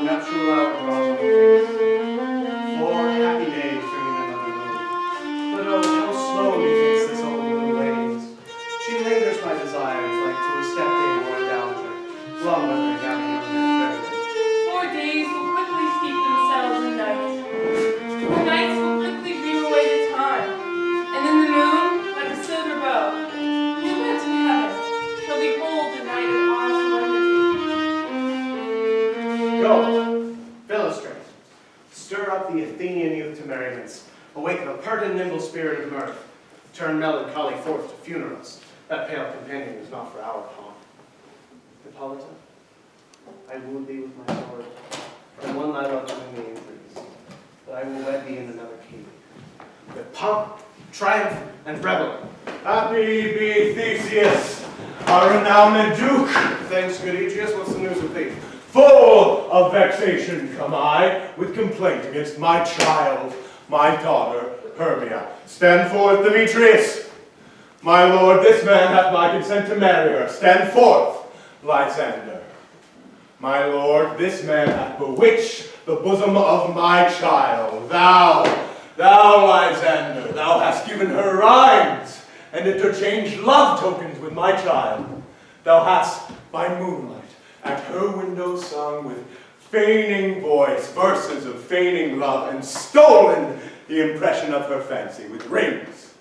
nuptial hour draws on apace. 4 happy days bringing another moon. But oh, how slow methinks this old moon wanes. She lingers my desires like to a step-dame or a dowager, long withering down a young man's burial. 4 days will quickly steep themselves in night. 4 nights will quickly dream away the time. And then the moon, like a silver bow, will went to heaven, shall behold the night of our solemnity. Go, Philostrate, stir up the Athenian youth to merriments, awake the pert and nimble spirit of mirth, turn melancholy forth to funerals. That pale companion is not for our pomp. Hippolyta, I wooed thee with my sword, and one thy love to me increase, but I will wed thee in another king, with pomp, triumph, and revel. Happy be Theseus, our renowned Duke. Thanks, good Aegeus, what's the news of thee? Full of vexation come I, with complaint against my child, my daughter, Hermia. Stand forth, Demetrius. My lord, this man hath my consent to marry her. Stand forth, Lysander. My lord, this man hath bewitched the bosom of my child. Thou, Lysander, thou hast given her rhymes, and interchanged love tokens with my child. Thou hast, by moonlight, at her window sung with feigning voice verses of feigning love, and stolen the impression of her fancy with rings,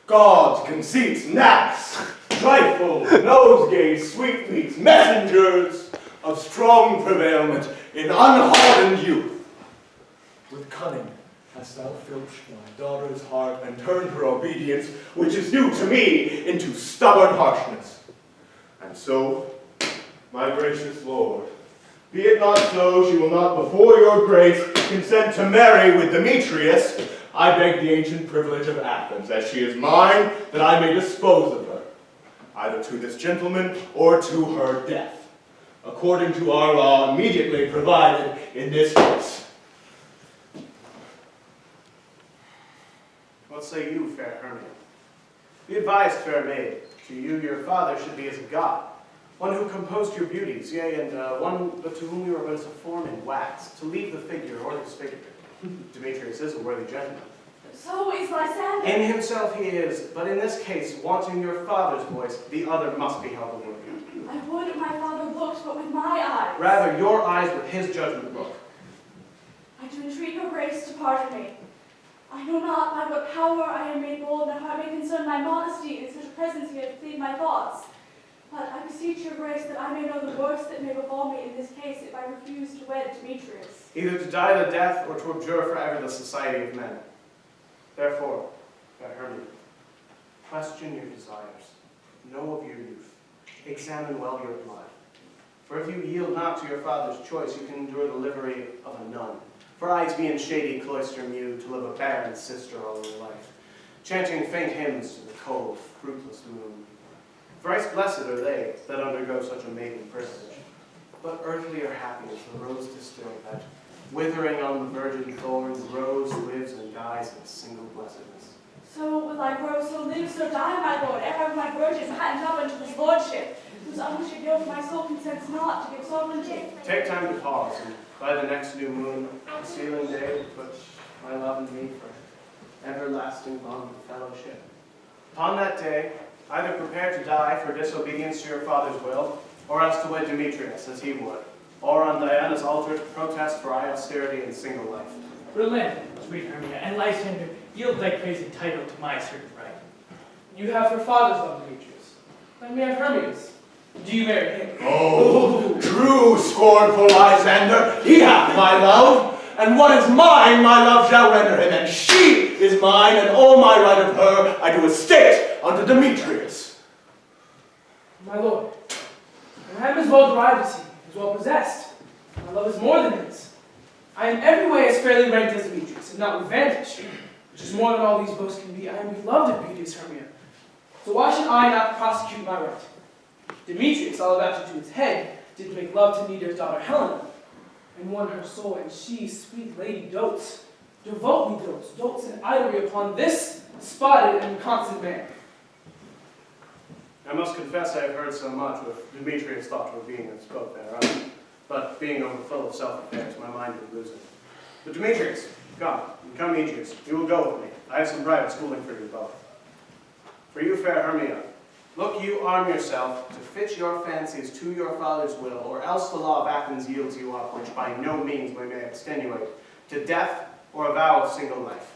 gauds, conceits, naps, trifles, nosegays, sweetmeats, messengers of strong prevailment in unhardened youth. With cunning hast thou filched my daughter's heart and turned her obedience, which is due to me, into stubborn harshness. And so, my gracious lord, be it not so, she will not before your grace consent to marry with Demetrius. I beg the ancient privilege of Athens, as she is mine, that I may dispose of her, either to this gentleman or to her death, according to our law immediately provided in this case. What say you, fair Hermia? Be advised, fair maid, to you your father should be as a god, one who composed your beauties, yea, and one but to whom you are but as a form in wax, to leave the figure or disfigure it. Demetrius is a worthy gentleman. So is Lysander. In himself he is, but in this case, wanting your father's voice, the other must be held aloof. I would my father looked, but with my eyes. Rather, your eyes with his judgment look. I do entreat your grace to pardon me. I know not by what power I am made bold, and how it may concern my modesty in such presence here to plead my thoughts. But I beseech your grace that I may know the worst that may befall me in this case if I refuse to wed Demetrius. Either to die the death or to abjure forever the society of men. Therefore, fair Hermia, question your desires, know of your youth, examine well your blood. For if you yield not to your father's choice, you can endure the livery of a nun. For I to be in shady cloister mewed, to live a barren sister all your life, chanting faint hymns to the cold, fruitless moon. Thrice blessed are they that undergo such a maiden privilege. But earthlier happy is the rose distilled that, withering on the virgin thorn, grows, lives, and dies in single blessedness. So will I grow, so live, so die, my lord, ere ever my virgin hand up unto his lordship, whose unwished yoke my soul consents not to give sovereignty. Take time to pause, and by the next new moon, the sealing day, put my love and me for everlasting bond of fellowship. Upon that day, either prepare to die for disobedience to your father's will, or else to wed Demetrius as he would, or on Diana's altar to protest for austerity and single life. Relent, sweet Hermia, and Lysander, yield thy praise and title to my certain right. You have her father's love, Demetrius. Let me have Hermia's. Do you marry him? Oh, true scornful Lysander, he hath my love, and what is mine, my love shall render him, and she is mine, and all my right of her I do estate unto Demetrius. My lord, I am as well derived as he, as well possessed. My love is more than his. I am every way as fairly ranked as Demetrius, and not with vantage, which is more than all these boasts can be. I am beloved of beauteous Hermia. So why should I not prosecute my right? Demetrius, all about to do his head, did make love to Nedo's daughter Helena, and won her soul, and she, sweet lady, dotes, devotedly dotes in ivory upon this spotted and constant man. I must confess I have heard so much with Demetrius thought to have been and spoke thereof. but being overfull of self-affairs, my mind would lose it. But Demetrius, come, Aegeus, you will go with me. I have some private schooling for you both. For you, fair Hermia, look you arm yourself to fit your fancies to your father's will, or else the law of Athens yields you up, which by no means we may extenuate, to death or a vow of single life.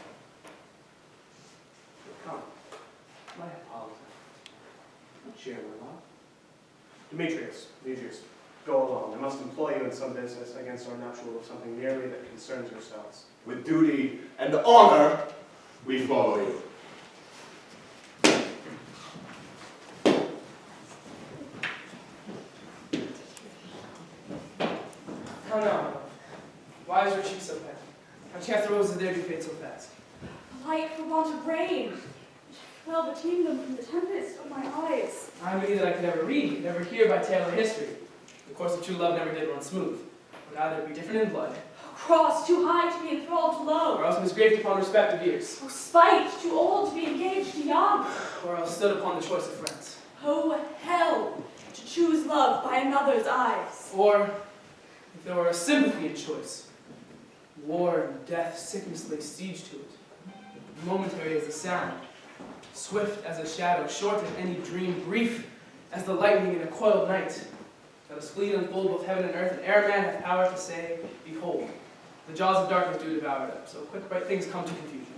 Come, my apology. Don't cheer, my love. Demetrius, Aegeus, go along. I must employ you in some business against our nuptial of something merely that concerns yourselves. With duty and honor, we follow you. How now? Why is your cheek so pale? How chance the roses there do fade so fast? Light for want of rain. Well, between them from the tempest of my eyes. I knew that I could never read, never hear by tale or history. The course of true love never did run smooth. Would either be different in blood, Cross too high to be enthralled to low. or else misgraved upon respect of years, Oh, spite too old to be engaged to young. or else stood upon the choice of friends. Oh, hell, to choose love by another's eyes. Or, if there were a sympathy in choice, war and death, sickness lay siege to it. Momentary as the sound, swift as a shadow, short as any dream, brief as the lightning in a coiled night. Let us fleet unfold both heaven and earth, and ere man hath power to say, behold, the jaws of darkness do devour them, so quick bright things come to confusion.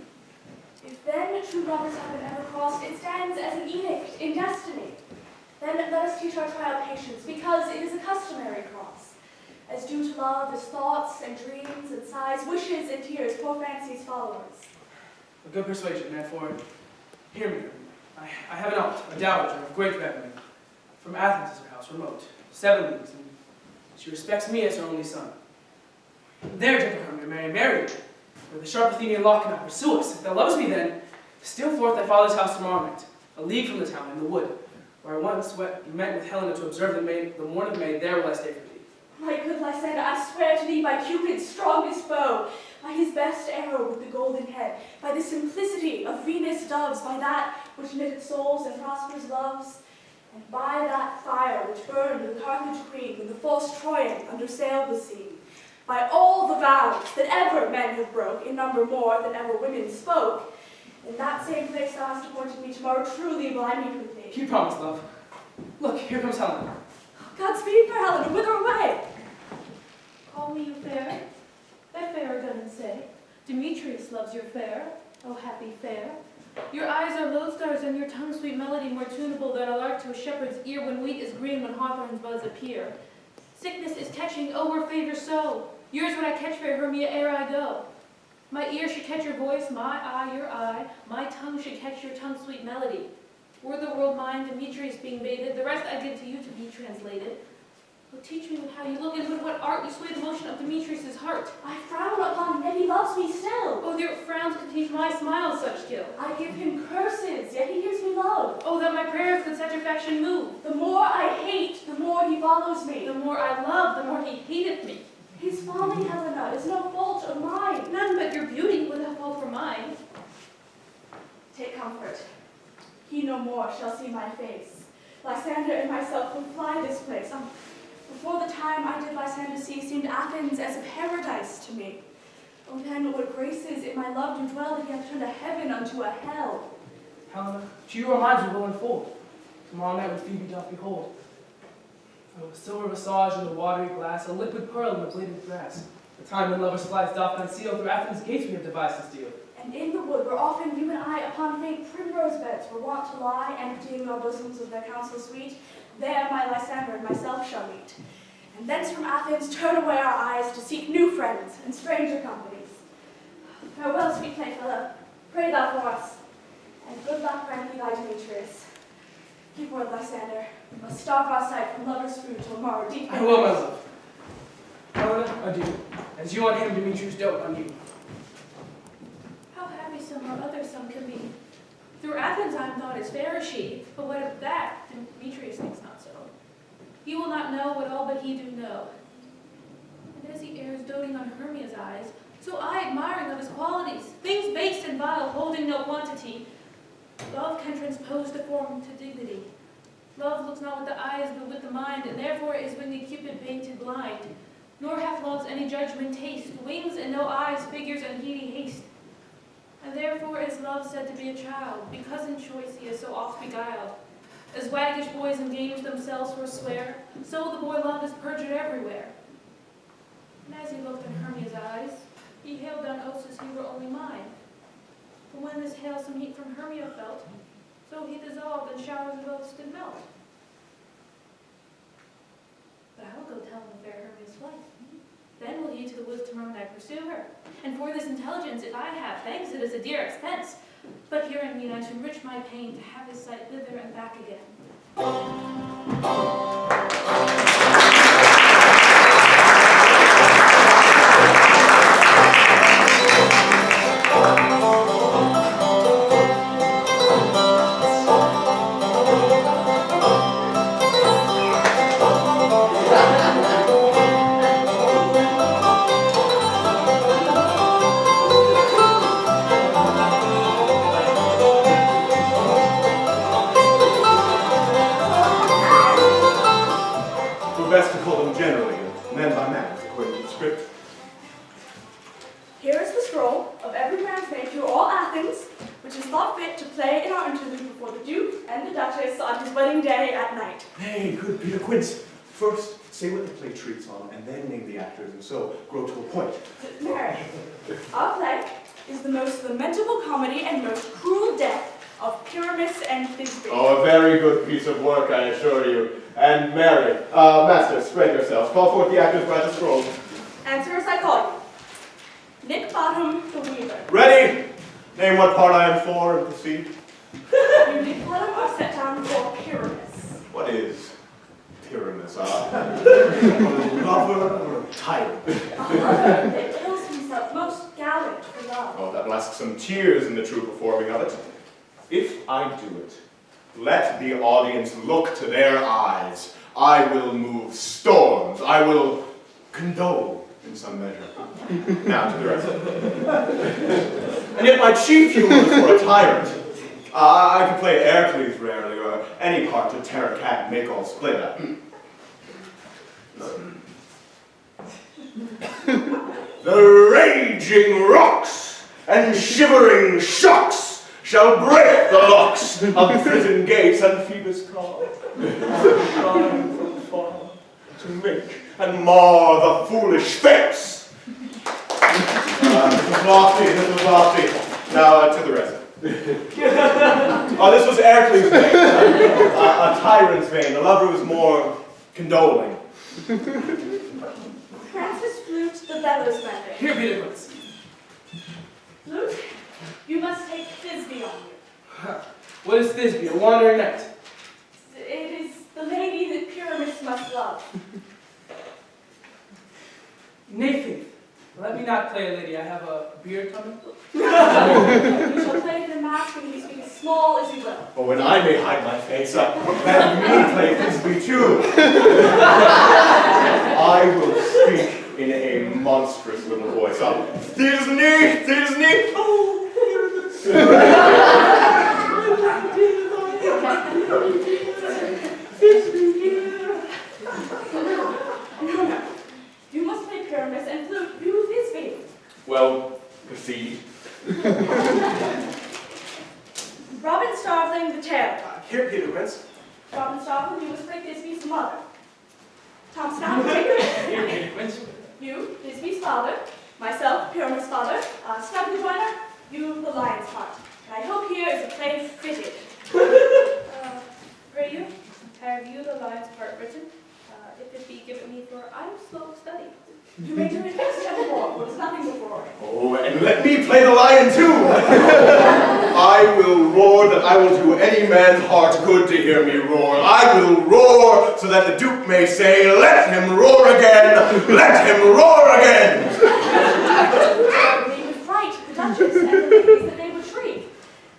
If then true lovers have ever crossed, it stands as an edict in destiny. Then let us teach our child patience, because it is a customary cross. As due to love as thoughts and dreams and sighs, wishes and tears, poor fancy's followers. A good persuasion, therefore, hear me. I have an aunt, a dowager of great revenue. From Athens is her house, remote, 7 leagues, and she respects me as her only son. There, gentle Hermia, marry me, where the sharp Athenian law cannot pursue us. If thou lovest me, then steal forth thy father's house tomorrow night, a league from the town, in the wood, where I once met with Helena to observe the morn of May. There will I stay for thee. My good Lysander, I swear to thee by Cupid's strongest bow, by his best arrow with the golden head, by the simplicity of Venus' doves, by that which knitted souls and prospers loves, and by that fire which burned the Carthage queen when the false Troyan under sail was seen, by all the vows that ever men have broke, in number more than ever women spoke, in that same place thou hast appointed me tomorrow, truly will I meet with thee. Keep promise, love. Look, here comes Helena. Godspeed, fair Helena, whither away? Call me you fair? That fair doesn't say. Demetrius loves your fair, oh happy fair. Your eyes are lodestars and your tongue sweet melody more tunable than a lark to a shepherd's ear when wheat is green, when hawthorns buzz appear. Sickness is catching, oh were favor so. Yours would I catch, fair Hermia, ere I go. My ear should catch your voice, my eye your eye, my tongue should catch your tongue's sweet melody. Were the world mine, Demetrius being baited, the rest I give to you to be translated. Oh, teach me with how you look and with what art you sway the motion of Demetrius' heart. I frown upon him, yet he loves me still. Oh, their frowns could teach my smiles such skill. I give him curses, yet he gives me love. Oh, that my prayers could such affection move. The more I hate, the more he follows me. The more I love, the more he hateth me. His folly, Helena, is no fault of mine. None but your beauty would have fault for mine. Take comfort. He no more shall see my face. Lysander and myself will fly this place. Before the time I did Lysander see, seemed Athens as a paradise to me. Oh, then what graces in my love do dwell, he hath turned a heaven unto a hell. Helena, to you our minds will unfold. Tomorrow night when Phoebe doth behold. Oh, a silver visage in the watery glass, a liquid pearl in the bladed grass. The time when lovers' flights doth unseal, through Athens' gates we have devised to steal. And in the wood, where often you and I upon faint primrose beds were wont to lie, emptying our bosoms of their counsel sweet, there my Lysander and myself shall meet. And thence from Athens turn away our eyes to seek new friends and stranger companies. Farewell, sweet playfellow. Pray thou for us. And good luck grant thee thy Demetrius. Give word, Lysander. We must starve our sight from lovers' food till morrow deep. I will, my love. Helena, adieu. As you on him, Demetrius, dote on you. How happy some or other some can be. Through Athens I am thought as fair as she, but what of that? Demetrius thinks not so. He will not know what all but he do know. And as he errs doting on Hermia's eyes, so I admiring of his qualities, things base and vile, holding no quantity. Love can transpose the form to dignity. Love looks not with the eyes, but with the mind, and therefore is winged Cupid painted blind. Nor hath love's any judgment taste, wings and no eyes, figures and heedy haste. And therefore is love said to be a child, because in choice he is so oft beguiled. As waggish boys in games themselves forswear, so the boy love is perjured everywhere. And as he looked in Hermia's eyes, he hailed down oaths as he were only mine. But when this hail some heat from Hermia felt, so he dissolved and showers of oaths did melt. But I will go tell him of fair Hermia's flight. Then will he to the woods tomorrow night pursue her. And for this intelligence, if I have thanks, it is a dear expense. But hearing me, I to enrich my pain, to have his sight thither and back again. Best to call them generally, man by man, according to the script. Here is the scroll of every man's made through all Athens, which is thought fit to play in our interlude before the Duke and the Duchess on his wedding day at night. Hey, good Peter Quince. First, say what the play treats on, and then name the actors, and so grow to a point. Mary, our play is the most lamentable comedy and most cruel death of Pyramus and Thisbe. Oh, a very good piece of work, I assure you. And Mary, master, spread yourselves. Call forth the actors by the scroll. Answer as I call you. Nick Bottom, the Weaver. Ready? Name what part I am for and proceed. You Nick Bottom are set down for Pyramus. What is Pyramus? A lover or a tyrant? A lover that kills himself, most gallant for love. Oh, that will ask some tears in the true performing of it. If I do it, let the audience look to their eyes. I will move storms. I will condole in some measure. Now to the rest. And yet my chief humor is for a tyrant. I can play Hercules rarely, or any part to tear a cat and make all split up. The raging rocks and shivering shocks shall break the locks of prison gates and Phoebus' car, shine from far to make and mar the foolish face. This was lofty. Now to the rest. Oh, this was Hercules' vein, a tyrant's vein. The lover was more condoling. Francis Flute, the bellows mender. Here, Peter Quince. Flute, you must take Thisbe on you. What is Thisbe, a wandering knight? It is the lady that Pyramus must love. Nay, faith. Let me not play a lady. I have a beard coming. You shall play the mask and you speak as small as you will. But when I may hide my face, let me play Thisbe too. I will speak in a monstrous little voice. Thisbe, Thisbe, oh, No. You must play Pyramus and Flute, you Thisbe. well, proceed. Robin Starveling, the tailor. Here, Peter Quince. Robin Starveling, you must play Thisbe's mother. Tom Snout, take Here, Peter Quince. you, Thisbe's father. Myself, Pyramus' father. Snub the joiner, you, the lion's heart. And I hope here is a play fitted. Pray you, have you the lion's part written? If it be given me, for I am slow of study. You may do it next evermore, there was nothing before it. Oh, and let me play the lion too! I will roar that I will do any man's heart good to hear me roar. I will roar so that the Duke may say, let him roar again! Let him roar again! They would fright the Duchess and the ladies that they would shriek.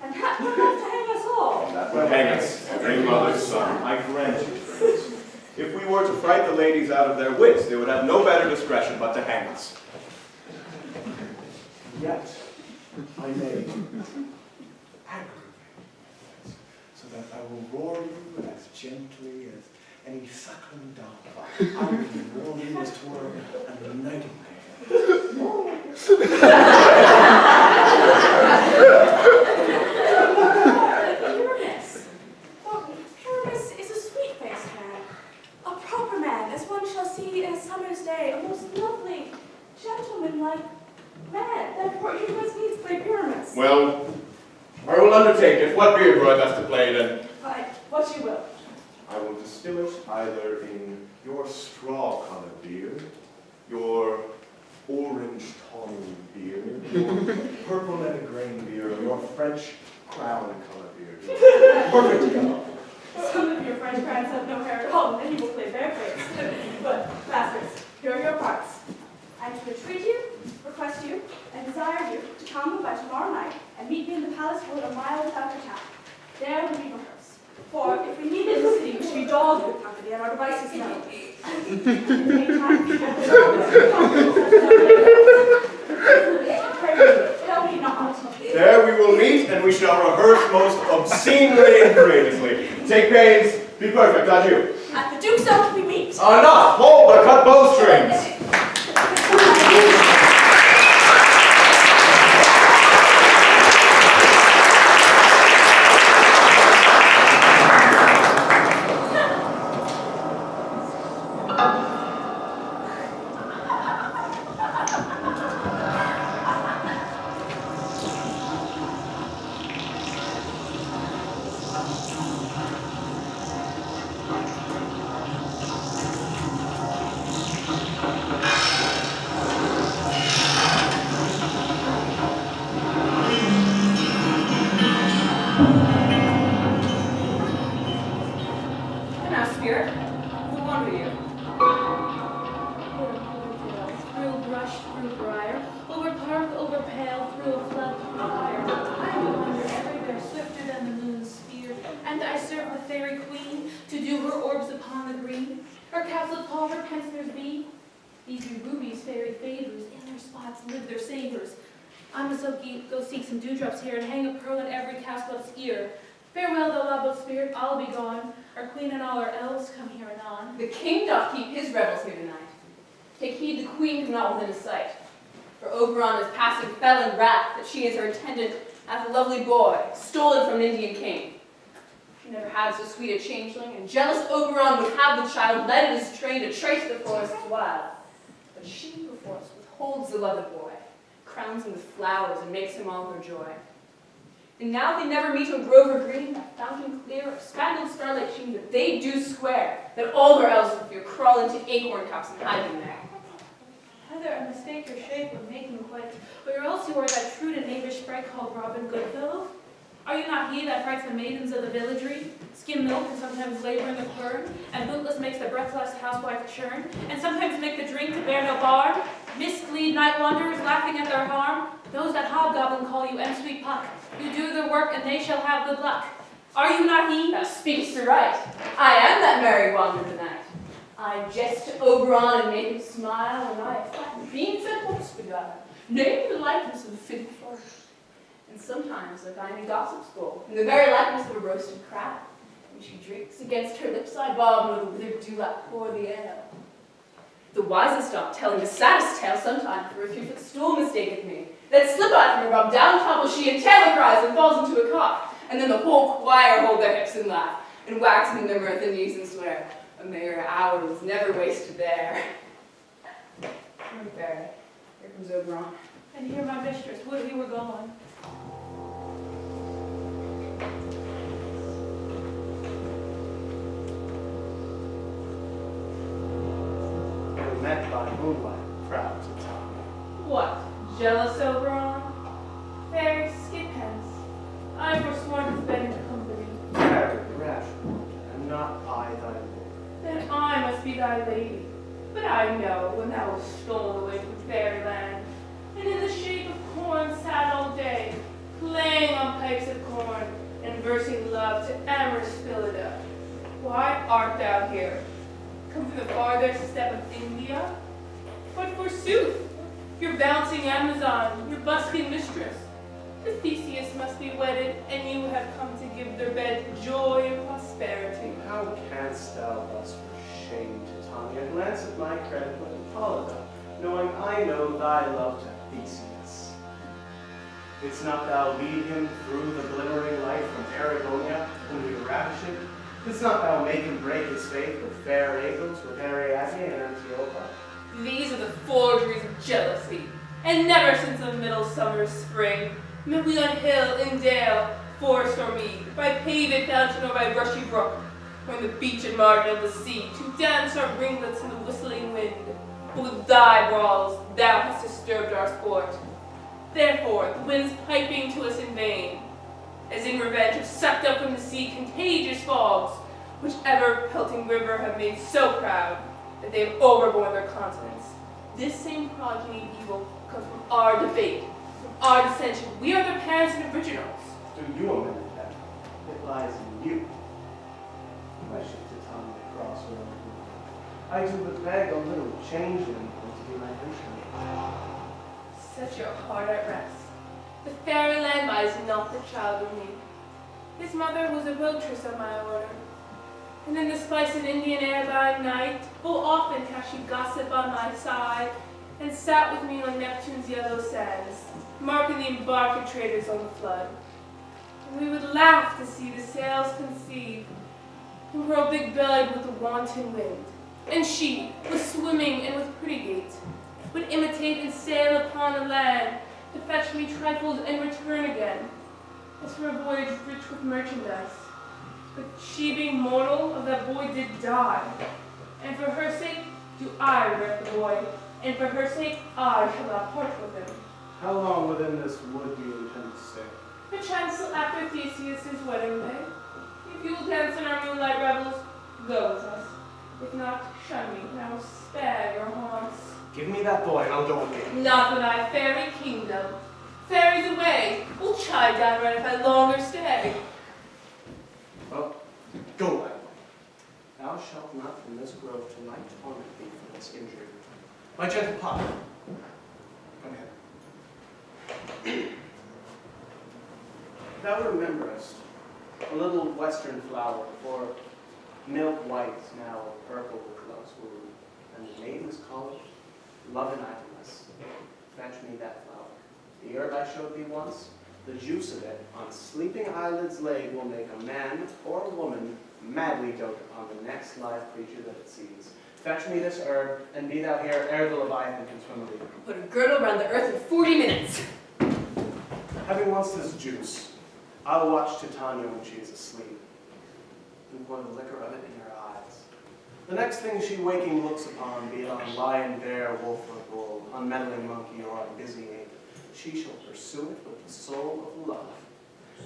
And that would have to hang us all. That would hang us, every mother's son. I grant you, friends. If we were to fright the ladies out of their wits, they would have no better discretion but to hang us. Yet, I may aggravate, so that I will roar you as gently any suckling dove. I would be warning as 'twere a nightingale. Pyramus. Well, Pyramus is a sweet-faced man, a proper man, as one shall see in a summer's day, a most lovely, gentlemanlike man. Therefore, you must needs play Pyramus. Well, I will undertake it. What beard do I best to play then? Fine, what you will. I will distill it either in your straw-colored beard, your orange tawny beard, your purple and grain beard, or your French crown-colored beard. Perfect yellow. Some of your French crowns have no hair at all, and then you will play bareface. But, masters, here are your parts. I am to entreat you, request you, and desire you to come by tomorrow night and meet me in the palace wood a mile without your town. There we rehearse. For if we meet in the city, we should be dogged with company and our devices known. In the meantime, tell me not. There we will meet, and we shall rehearse most obscenely and courageously. Take pains, be perfect, adieu. At the Duke's oath we meet. Enough! Hold the cut bowstrings! Go seek some dewdrops here and hang a pearl in every castle's ear. Farewell, thou love of spirit, I'll be gone. Our queen and all our elves come here anon. The king doth keep his revels here tonight. Take heed the queen come not within his sight. For Oberon is passing fell in wrath that she is her attendant as a lovely boy, stolen from an Indian king. She never had so sweet a changeling, and jealous Oberon would have the child led in his train to trace the forests wild. But she perforce withholds the loved boy, crowns him with flowers, and makes him all her joy. And now they never meet on grove or green, that fountain clear, or spangled starlight sheen, but they do swear that all their elves for fear crawl into acorn cups and hide them there. Either I mistake your shape or make me quite, or else you are that shrewd and knavish sprite called Robin Goodfellow. Are you not he that frights the maidens of the villagery, skim milk and sometimes labor in the quern, and bootless makes the breathless housewife churn, and sometimes make the drink to bear no bar? Mislead night wanderers, laughing at their harm. Those that hobgoblin call you sweet Puck. You do their work, and they shall have good luck. Are you not he? Thou speakest right. I am that merry wanderer tonight. I jest to Oberon and make him smile, and I flatten beams and horse beguile, name the likeness of a fitting flourish. And sometimes I find a gossip's bowl, in the very likeness of a roasted crab. When she drinks against her lips, I bob, nor the withered dewlap pour the ale. The wisest oft telling the saddest tale sometimes, for a few footstool mistaketh me. Then slip I from her rub, down topples she, and Taylor cries and falls into a cough. And then the whole choir hold their hips and laugh, and waxing their mirth and muse and swear. A mere hour was never wasted there. Come, fairy, here comes Oberon. And here my mistress, would he were gone. And met by moonlight, proud to town. What, jealous Oberon? Fairy, skip hence. I forsworn his better company. Very rash, and not I thy lord. Then I must be thy lady. But I know when thou wast stolen away from fairyland, and in the shape of corn sat all day, playing on pipes of corn, and versing love to amorous Phillida. Why art thou here? Come from the farthest step of India? But forsooth, your bouncing Amazon, your busking mistress, The Theseus must be wedded, and you have come to give their bed joy and prosperity. How canst thou thus for shame, Titania, glance at my credit with Hippolyta, knowing I know thy love to Theseus? Didst not thou lead him through the glittering light from Aragonia when we ravished it? Didst not thou make him break his faith with fair Athens, with Ariadne and Antiopa? These are the forgeries of jealousy, and never since the middle summer spring, met we on hill and dale, forest or mead, by paved fountain or by brushy brook, or in the beach and margin of the sea, to dance our ringlets in the whistling wind. But with thy brawls thou hast disturbed our sport. Therefore the winds piping to us in vain, as in revenge have sucked up from the sea contagious fogs, which ever pelting river have made so proud that they have overborne their continents. This same progeny of evil comes from our debate, from our dissension. We are their parents and originals. Do you amend that? It lies in you. Why should Titania cross her own will? I do but beg a little changeling to be my henchman. Set your heart at rest. The fairyland lies not the child of me. His mother was a votress of my order, and in the spice of Indian air by night, full often has she gossiped on my side, and sat with me on Neptune's yellow sands, marking the embarked traders on the flood. And we would laugh to see the sails conceive, and grow big-bellied with the wanton wind. And she, with swimming and with pretty gait, would imitate and sail upon the land, to fetch me trifles and return again, as for a voyage rich with merchandise. But she being mortal, of that boy did die, and for her sake do I regret the boy, and for her sake I shall not part with him. How long within this wood do you intend to stay? Perchance till after Theseus' wedding day. If you will dance in our moonlight revels, go with us. If not, shun me, and I will spare your haunts. Give me that boy and I'll go with you. Not for thy fairy kingdom. Fairies away, we'll chide down right if I longer stay. Well, go, my boy. Thou shalt not from this grove tonight torment thee for this injury. My gentle papa, come here. Thou rememberest a little western flower, before milk white, now purple with love's womb, and the maidens call it love and idleness. Fetch me that flower. The herb I showed thee once, the juice of it on sleeping eyelids laid will make a man or a woman madly dote upon the next live creature that it sees. Fetch me this herb, and be thou here ere the Leviathan can swim the river. Put a girdle around the earth in 40 minutes. Having once this juice, I'll watch Titania when she is asleep, and pour the liquor of it in her eyes. The next thing she waking looks upon, be it on lion, bear, wolf, or bull, on meddling monkey, or on busy ape, she shall pursue it with the soul of love.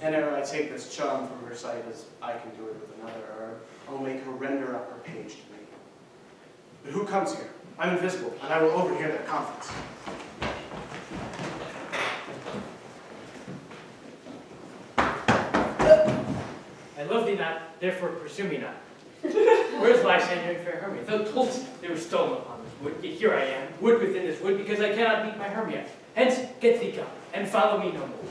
And ere I take this charm from her sight, as I can do it with another herb, I'll make her render up her page to me. But who comes here? I'm invisible, and I will overhear their conference. I love thee not, therefore pursue me not. Where's Lysander and fair Hermia? Thou toldst they were stolen upon this wood, yet here I am, wood within this wood, because I cannot meet my Hermia. Hence, get thee gone, and follow me no more.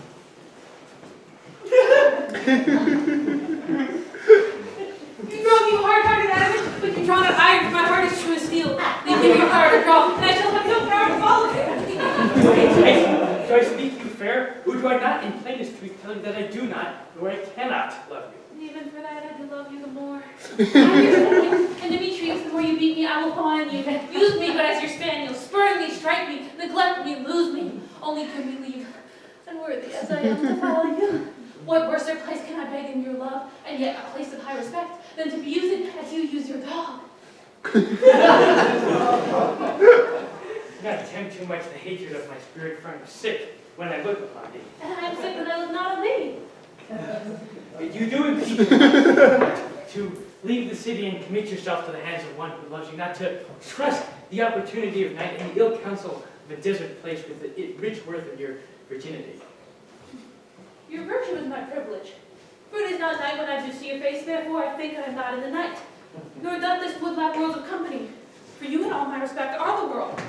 You broke, you hard-hearted adamant, but you draw not iron, for my heart is true as steel. Leave me your power to draw, and I shall have no power to follow you. Do I speak you fair, or do I not in plainest truth tell you that I do not, nor I cannot love you? Even for that, I do love you the more. And Demetrius, the more you beat me, I will fawn you. Use me but as your spaniel, spurn me, strike me, neglect me, lose me. Only give me leave, unworthy as I am to follow you. What worse place can I beg in your love, and yet a place of high respect, than to be used as you use your dog? Do not tempt too much the hatred of my spirit, for I am sick when I look upon thee. And I am sick when I look not on thee. You do impeach me to leave the city and commit yourself to the hands of one who loves you, not to trust the opportunity of night and the ill counsel of a desert place with the rich worth of your virginity. Your virtue is my privilege. For it is not night when I do see your face, therefore I think I am not in the night. Nor doth this wood lack worlds of company. For you in all my respect are the world.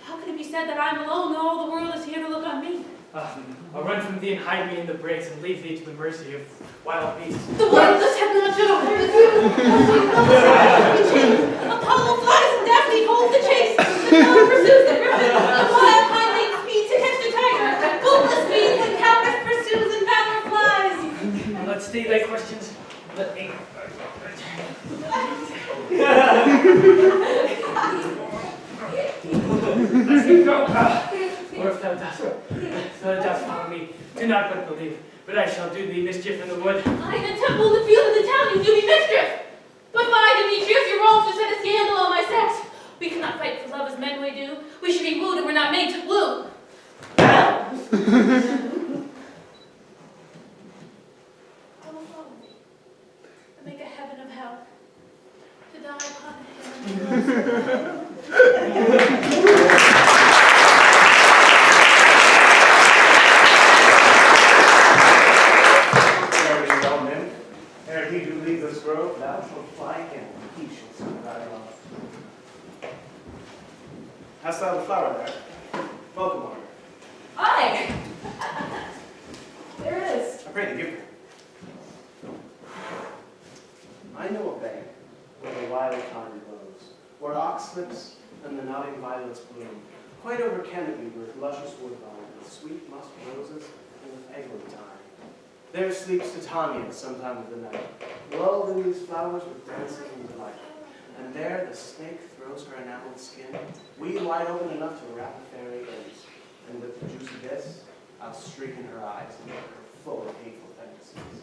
How can it be said that I am alone, though all the world is here to look on me? I'll run from thee and hide me in the brakes and leave thee to the mercy of wild beasts. The wonders have not yet over you. Apollo flies and Daphne holds the chase. The dog pursues the griffin. The wild hind speed to catch the tiger. Boldness speed when cowardice pursues and valor flies. Let's state thy questions. Let me. Let me go. Or if thou dost follow me, do not but believe. But I shall do thee mischief in the wood. I in the temple, the field, and the town, you do me mischief. But by Demetrius, your wrongs to set a scandal on my sex. We cannot fight for love as men may do. We should be wooed and we're not made to woo. Follow me. And make a heaven of hell. To die upon him. Ere he do leave this grove, thou shalt fly again, and he shall see thy love. Hast thou the flower there? Welcome, Margaret. Aye. There it is. I pray to give her. I know a bank where the wily thyme blows, where oxlips and the nodding violets bloom, quite over canopy with luscious woodbine, with sweet musk roses, and with eglantine. There sleeps Titania sometime of the night, lulled in these flowers with dancing and delight. And there the snake throws her enameled skin, we wide open enough to wrap the fairy in. And with the juicy kiss, I'll streak in her eyes and make her full of hateful fantasies.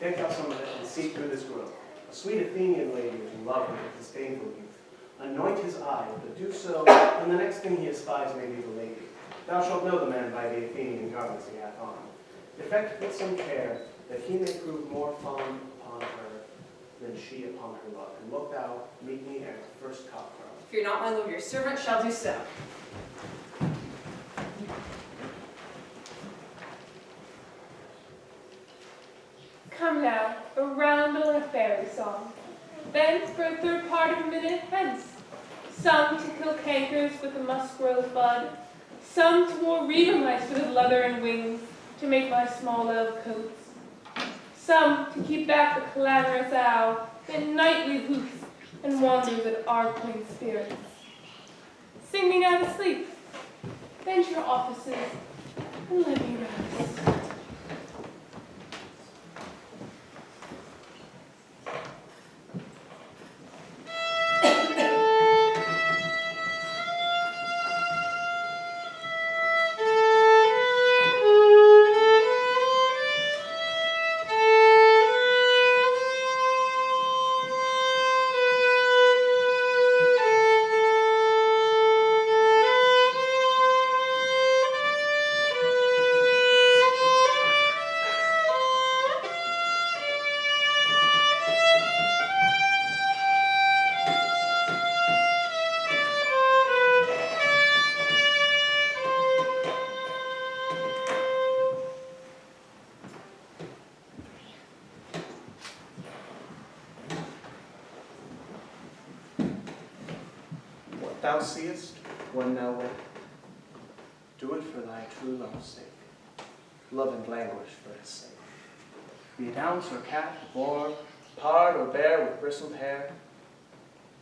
Take out some of it and seek through this grove. A sweet Athenian lady is in love with a disdainful youth. Anoint his eye, but do so, and the next thing he espies may be the lady. Thou shalt know the man by the Athenian garments he hath on. Effect with some care, that he may prove more fond upon her than she upon her love. And look thou, meet me ere the first cock crow. Fear not, my lord, your servant shall do so. Come now, a roundel and a fairy song. Then, for a third part of a minute, hence. Some to kill cankers with a musk rose bud. Some to more reader mice with leather and wings, to make my small elf coats. Some to keep back the clamorous owl that nightly hoots and wanders at arc-winged spirits. Sing me now to sleep. Bench your offices and let me rest. Thou seest, when thou wake, do it for thy true love's sake. Love and languish for his sake. Be it ounce or cat, boar, pard or bear with bristled hair,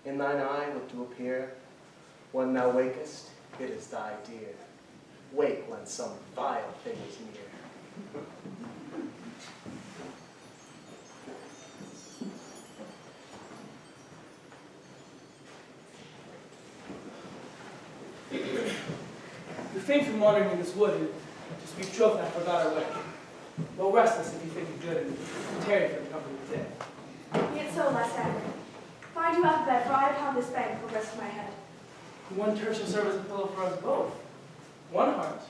in thine eye look to appear. When thou wakest, it is thy dear. Wake when some vile thing is near. Refrain from wandering in this wood, and to speak truth, I forgot our way. Well, restless if you think it good, and tarry for the company of the day. Be it so, Lysander. Find you out of bed, for I upon this bank will rest my head. One turf shall serve as a pillow for us both. One heart,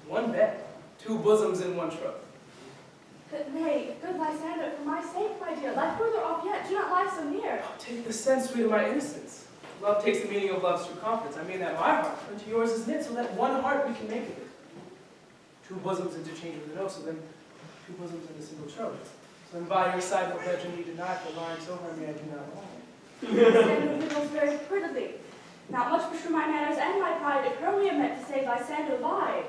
one bed, two bosoms in one troth. But nay, good Lysander, for my sake, my dear, lie further off yet, do not lie so near. Oh, take the sense, sweet of my innocence. Love takes the meaning of love's true confidence. I mean that my heart unto yours is knit, so that one heart we can make of it. Two bosoms interchange with an oath, so then two bosoms in a single troth. So then by your side, no bedroom you deny, for lying so hard me I do not lie. Lysander riddles very prettily. Not much between my manners and my pride, if Hermia meant to say Lysander lied.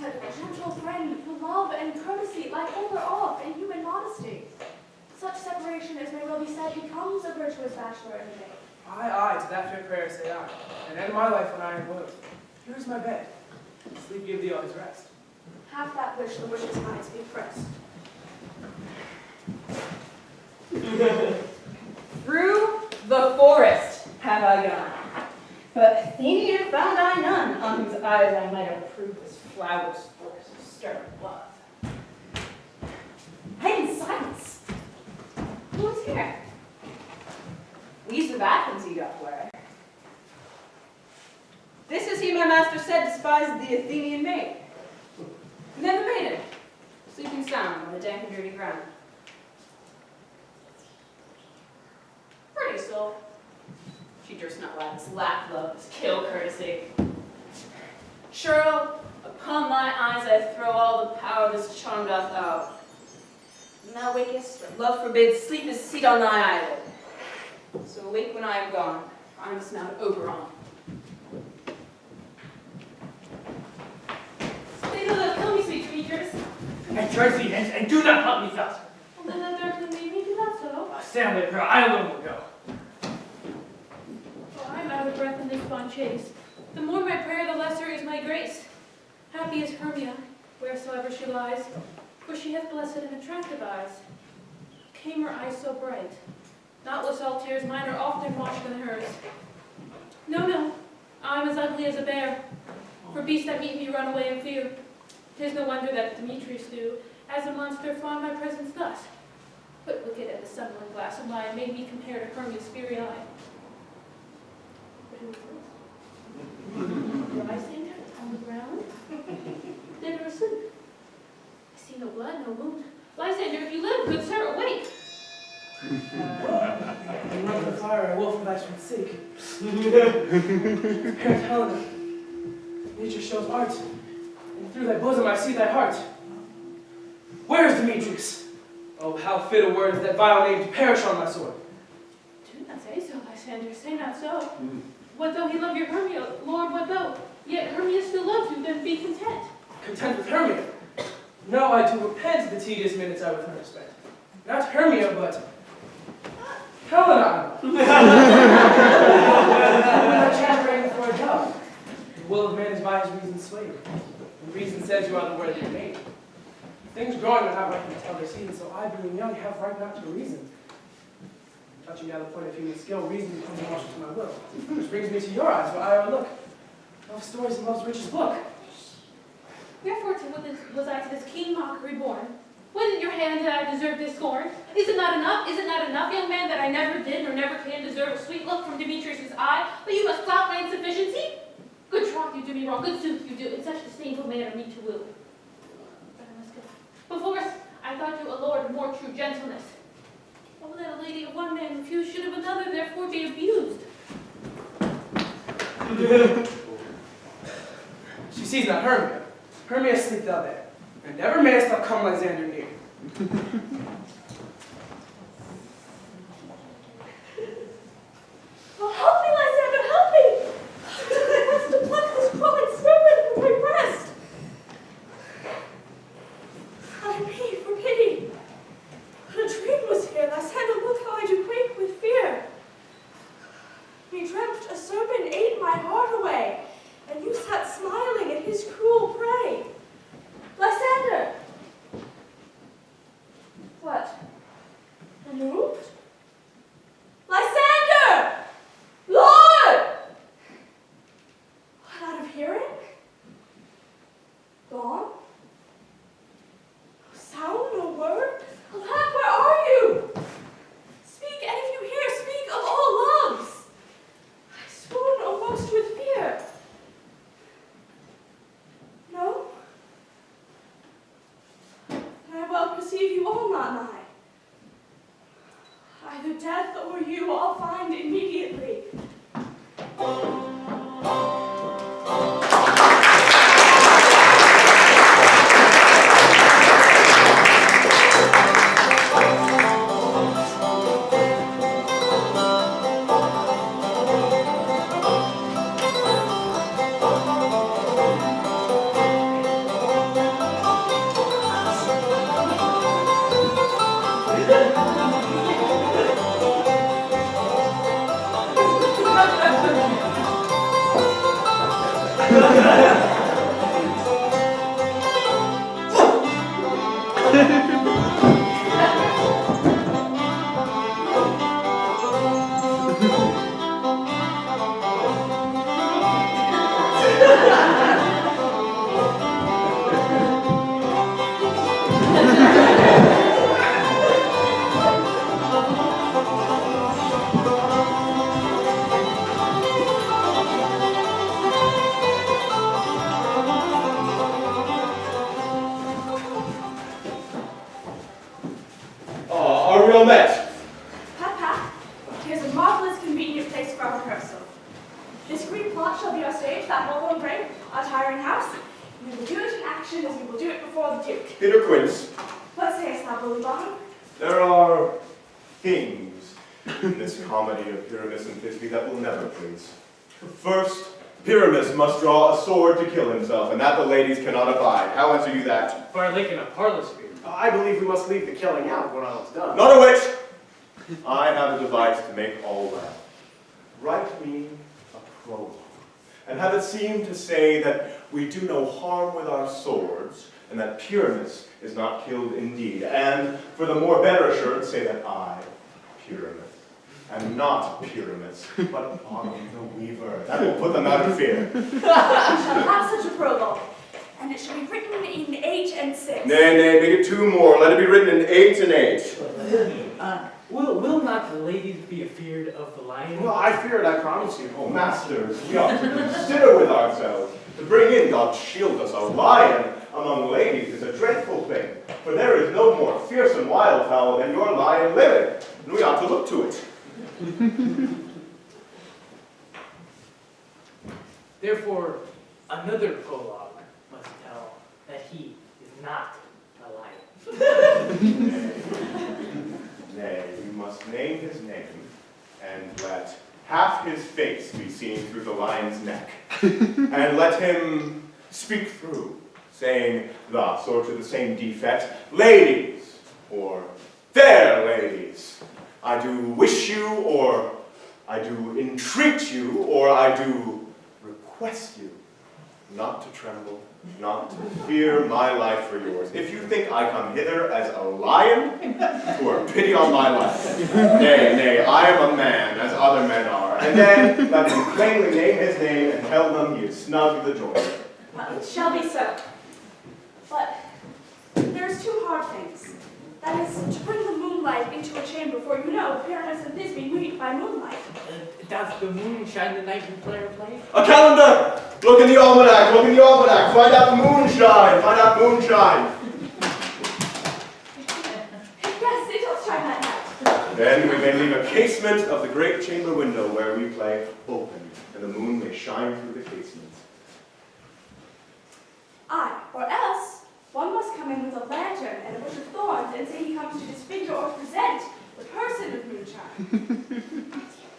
But gentle friend, love and courtesy lie further off in human modesty. Such separation as may well be said becomes a virtuous bachelor in the day. Aye, to that fair prayer say I, and end my life when I am boiled. Here is my bed. Sleep give thee all his rest. Half that wish the wish's eyes be pressed. Through the forest have I gone, but Athenian found I none, on whose eyes I might approve this flower's force of stern love. Hide in silence. Who is here? Leaves of Athens he doth wear. This is he my master said despised the Athenian maid. And then the maiden, sleeping sound on the dank and dirty ground. Pretty soul. She durst not lie, this lack love, this kill courtesy. Churl, upon thy eyes I throw all the power this charm doth owe. When thou wakest, or love forbids, sleep is seat on thy eyelid. So awake when I am gone, for I must mount Oberon. Stay no love, kill me, sweet Demetrius. I charge thee hence, and do not haunt me thus. Well, then let darkly leave me do that so. Stand with her, I alone will go. Oh, I'm out of breath in this fond chase. The more my prayer, the lesser is my grace. Happy is Hermia, wheresoever she lies, for she hath blessed and attractive eyes. Came her eyes so bright, doubtless all tears mine are often washed than hers. No, I'm as ugly as a bear, for beasts that meet me run away in fear. 'Tis no wonder that Demetrius do, as a monster fawn my presence thus. But look at the stumbling glass of mine made me compare to Hermia's fiery eye. But who is this? Lysander on the ground? Dead or asleep? I see no blood, no wound. Lysander, if you live, good sir, awake! I run to the fire, I will for thy sweet sake. Parent Helena, nature shows art, and through thy bosom I see thy heart. Where is Demetrius? Oh, how fit a word is that vile name to perish on my sword. Do not say so, Lysander, say not so. What though he love your Hermia, Lord, what though? Yet Hermia still loves you, then be content. Content with Hermia? No, I do repent the tedious minutes I with her spent. Not Hermia, but Helena. I'm not chattering for a dove. The will of man is by his reason swayed. And reason says you are the worthier maid. Things growing are not right to tell their season, so I, being young, have right not to reason. Touching now the point of human skill, reason becomes a marshal to my will. Which brings me to your eyes, where I look. Love stories and love's richest book. Wherefore was I to this keen mockery born? Was it your hand that I deserved this scorn? Is it not enough? Is it not enough, young man, that I never did nor never can deserve a sweet look from Demetrius' eye, but you must flout my insufficiency? Good troth, you do me wrong. Good sooth, you do. In such disdainful manner me to woo. But I must go. Before I thought you a lord of more true gentleness. Oh, that a lady of one man refused should of another therefore be abused. She sees not Hermia. Hermia, sleep thou there, and never mayest thou come Lysander near. Oh, help me, Lysander, help me! I want to pluck this crawling serpent from my breast. I pray for pity. What a dream was here, Lysander, look how I do quake with fear. Me dreamt a serpent ate my heart away, and you sat smiling at his cruel prey. Lysander! What? Unmoved? Lysander! Lord! What, out of hearing? Gone? No sound, no word? Alack, where are you? Speak, and if you hear, speak of all loves. I swoon almost with fear. No? I well perceive you all not nigh. Either death or you I'll find immediately. well met. Pat, Pat, here's a marvelous, convenient place for our rehearsal. This green plot shall be our stage, that hollow and gray, our tiring house. We will do it in action as we will do it before the Duke. Peter Quince, What sayest thou, Bully Bottom? there are things in this comedy of Pyramus and Thisbe that will never please. First, Pyramus must draw a sword to kill himself, and that the ladies cannot abide. How answer you that? For like in a parlous spirit. I believe we must leave the killing out when all is done. Not a whit! I have a device to make all well. Write me a prologue, and have it seem to say that we do no harm with our swords, and that Pyramus is not killed indeed. And for the more better assurance, say that I, Pyramus, am not Pyramus, but Autumn the Weaver. That will put them out of fear. We shall have such a prologue, and it shall be written in 8 and 6. Nay, nay, make it 2 more. Let it be written in 8 and 8. Will not the ladies be afeard of the lion? Well, I fear it, I promise you. Oh, masters, we ought to consider with ourselves. To bring in, God shield us, a lion among ladies is a dreadful thing. For there is no more fearsome wildfowl than your lion living, and we ought to look to it. Therefore, another prologue must tell that he is not a lion. Nay, you must name his name, and let half his face be seen through the lion's neck, and let him speak through, saying thus, or to the same defect, ladies, or fair ladies, I do wish you, or I do entreat you, or I do request you, not to tremble, not to fear my life for yours. If you think I come hither as a lion, pour pity on my life. Nay, nay, I am a man, as other men are. And then let him plainly name his name and tell them he is snug the joint. Well, it shall be so. But there's 2 hard things. That is, to bring the moonlight into a chamber, for you know, Pyramus and Thisbe meet by moonlight. Does the moon shine the night you play or play? A calendar! Look in the almanac, look in the almanac. Find out moonshine, find out moonshine. Yes, it does shine that night. Then we may leave a casement of the great chamber window where we play open, and the moon may shine through the casement. Aye, or else, one must come in with a lantern and a bush of thorns and say he comes to disfigure or present the person of moonshine.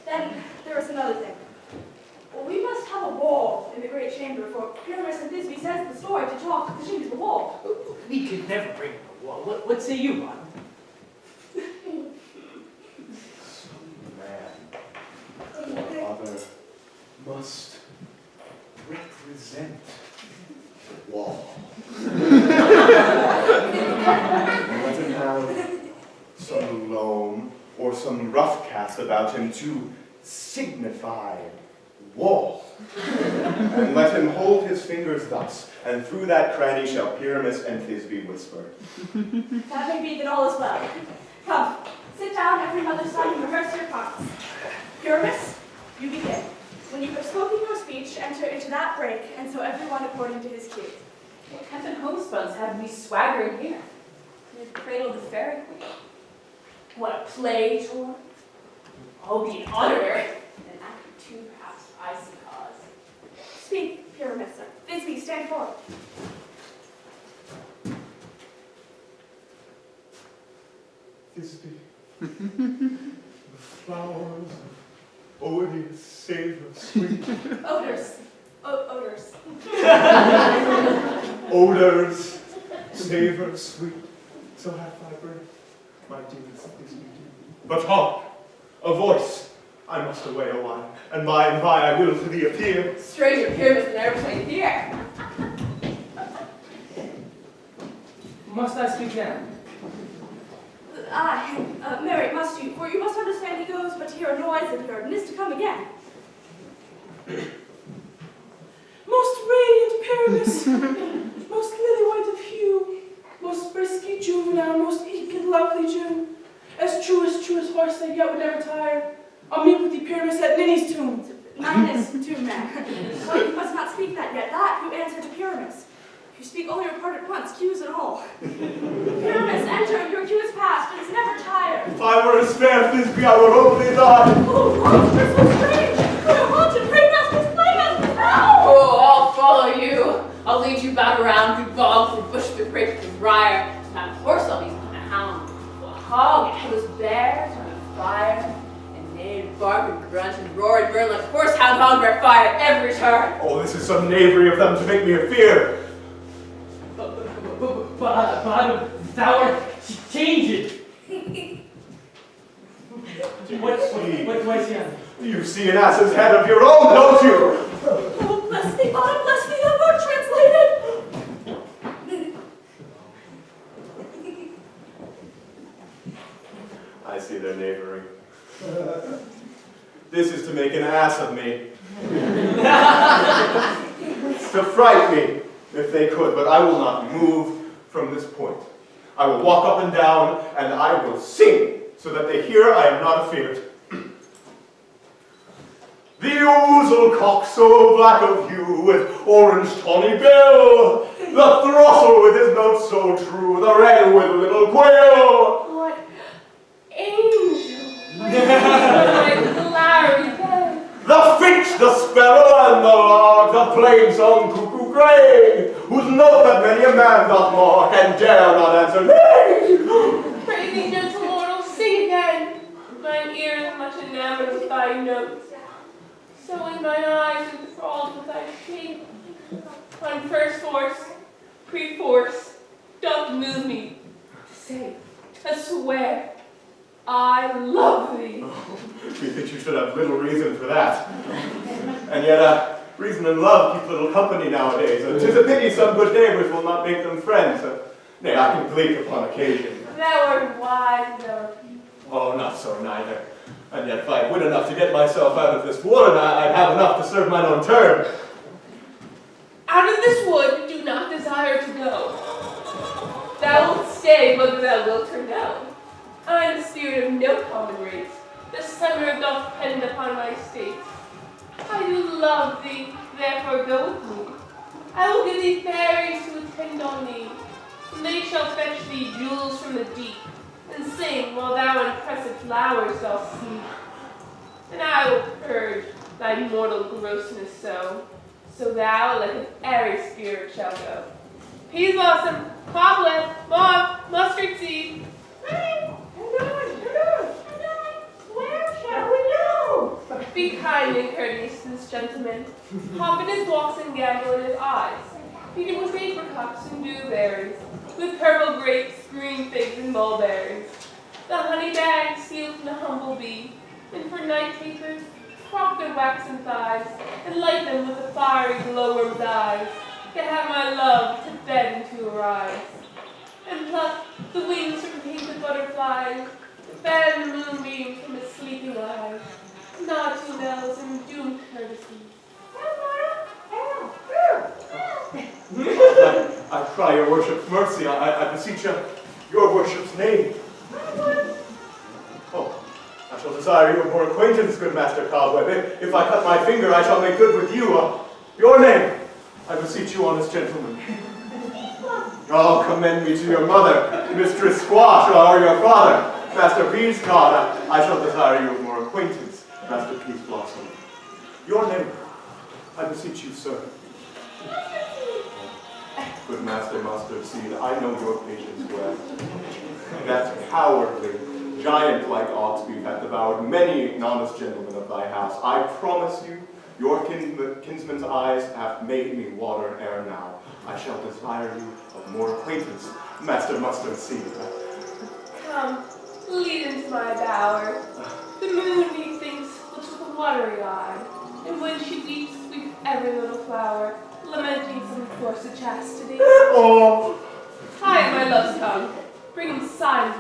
Then there is another thing. Well, we must have a wall in the great chamber, for Pyramus and Thisbe says the story to talk pushing to the wall. We could never bring him a wall. What say you, Bottom? Man, or other, must represent the wall. Let him have some loam or some rough cast about him to signify wall. And let him hold his fingers thus, and through that cranny shall Pyramus and Thisbe whisper. That may be that all is well. Come, sit down, every mother's son, and rehearse your parts. Pyramus, you begin. When you have spoken your speech, enter into that break, and so everyone according to his cue. What Captain Homespuns had me swaggering here? He had cradled the fairy queen. What a play tour. I'll be an honorary. And after 2, perhaps, I see cause. Speak, Pyramus. Thisbe, stand forward. Thisbe, the flowers of odious savor sweet. Odors. Odors. Odors, savor sweet, so hath thy breath, my dearest Thisbe. But hark, a voice, I must away a while, and by I will to thee appear. Stranger Pyramus than ever played here. Must I speak now? Aye, Mary, must you, for you must understand he goes but to hear a noise and heard, and is to come again. Most radiant Pyramus, most lily-white of hue, most frisky juvenile, most eke and lovely Jew, as true as horse that yet would never tire, I'll meet with thee, Pyramus, at Ninny's tomb. Minus 2 men. Well, you must not speak that yet. That you answer to Pyramus. If you speak all your part at once, cues and all. Pyramus, enter, your cue is past, and is never tired. If I I were as fair Thisbe, I were only thine. Oh, monsters so strange! We are haunted! Pray, masters, play us! Ow! Oh, I'll follow you. I'll lead you back around through bog, through bush, through brake, through briar. On a horse I'll be on a hound. A hog, a headless bear, on a fire. And neigh, bark, and grunt, and roar, and burn like a horsehound hog by fire at every turn. Oh, this is some knavery of them to make me afear. Bottom, thou art changed. What do I see on? You see an ass's head of your own, don't you? Oh, bless thee, bottom, bless thee, thou art translated! I see their knavery. This is to make an ass of me. To fright me, if they could, but I will not move from this point. I will walk up and down, and I will sing, so that they hear I am not afeard. The ouzel cock so black of hue, with orange tawny bill, the throstle with his notes so true, the wren with little quill. What angel? My flowery bed. The finch, the sparrow, and the lark, the plain-sung cuckoo grey, whose note that many a man doth mark, and dare not answer nay. Pray thee, gentle mortal, sing again. Mine ear is much enamored with thy notes. So in my eyes enthralled with thy shape. On first force, pre-force, doth move me to say, to swear, I love thee. Methinks you should have little reason for that. And yet, reason and love keep little company nowadays, and 'tis a pity some good neighbors will not make them friends. Nay, I can bleat upon occasion. Thou art wise, thou art beautiful. Oh, not so neither. And yet, if I had wit enough to get myself out of this wood, I'd have enough to serve mine own turn. Out of this wood do not desire to go. Thou wilt stay whether thou wilt or no. I am the spirit of no common race. The summer doth depend upon my state. I do love thee, therefore go with me. I will give thee fairies to attend on thee, and they shall fetch thee jewels from the deep, and sing while thou in pressed flowers dost sleep. And I will purge thy mortal grossness so thou like an airy spirit shall go. Peas blossom, cobweb, moth, mustard seed. Where shall we go? Be kind and courteous to this gentleman. Hop in his walks and gamble in his eyes. Feed him with apricots and dewberries, with purple grapes, green figs, and mulberries. The honey bag sealed from the humble bee, and for night tapers, crop their waxen thighs, and light them with the fiery glowworm's eyes, to have my love to bed and to arise. And pluck the wings from painted butterflies, the fan the moonbeams from his sleeping eyes, nod to bells and do courtesy. I cry your worship's mercy. I beseech your worship's name. Oh, I shall desire you more acquaintance, good Master Cobweb. If I cut my finger, I shall make good with you. Your name, I beseech you, honest gentleman. Oh, commend me to your mother, Mistress Squash, or your father, Master Peascod. I shall desire you more acquaintance, Master Peas Blossom. Your name, I beseech you, sir. Good Master Mustard Seed, I know your patience well. That cowardly, giant-like oxbeef hath devoured many an honest gentleman of thy house. I promise you, your kinsman's eyes have made me water ere now. I shall desire you of more acquaintance, Master Mustard Seed. Come, lead into my bower. The moon, methinks, looks with a watery eye, and when she weeps, weeps every little flower, lamenting some course of chastity. Oh! Hi, my love's tongue, bringing signs.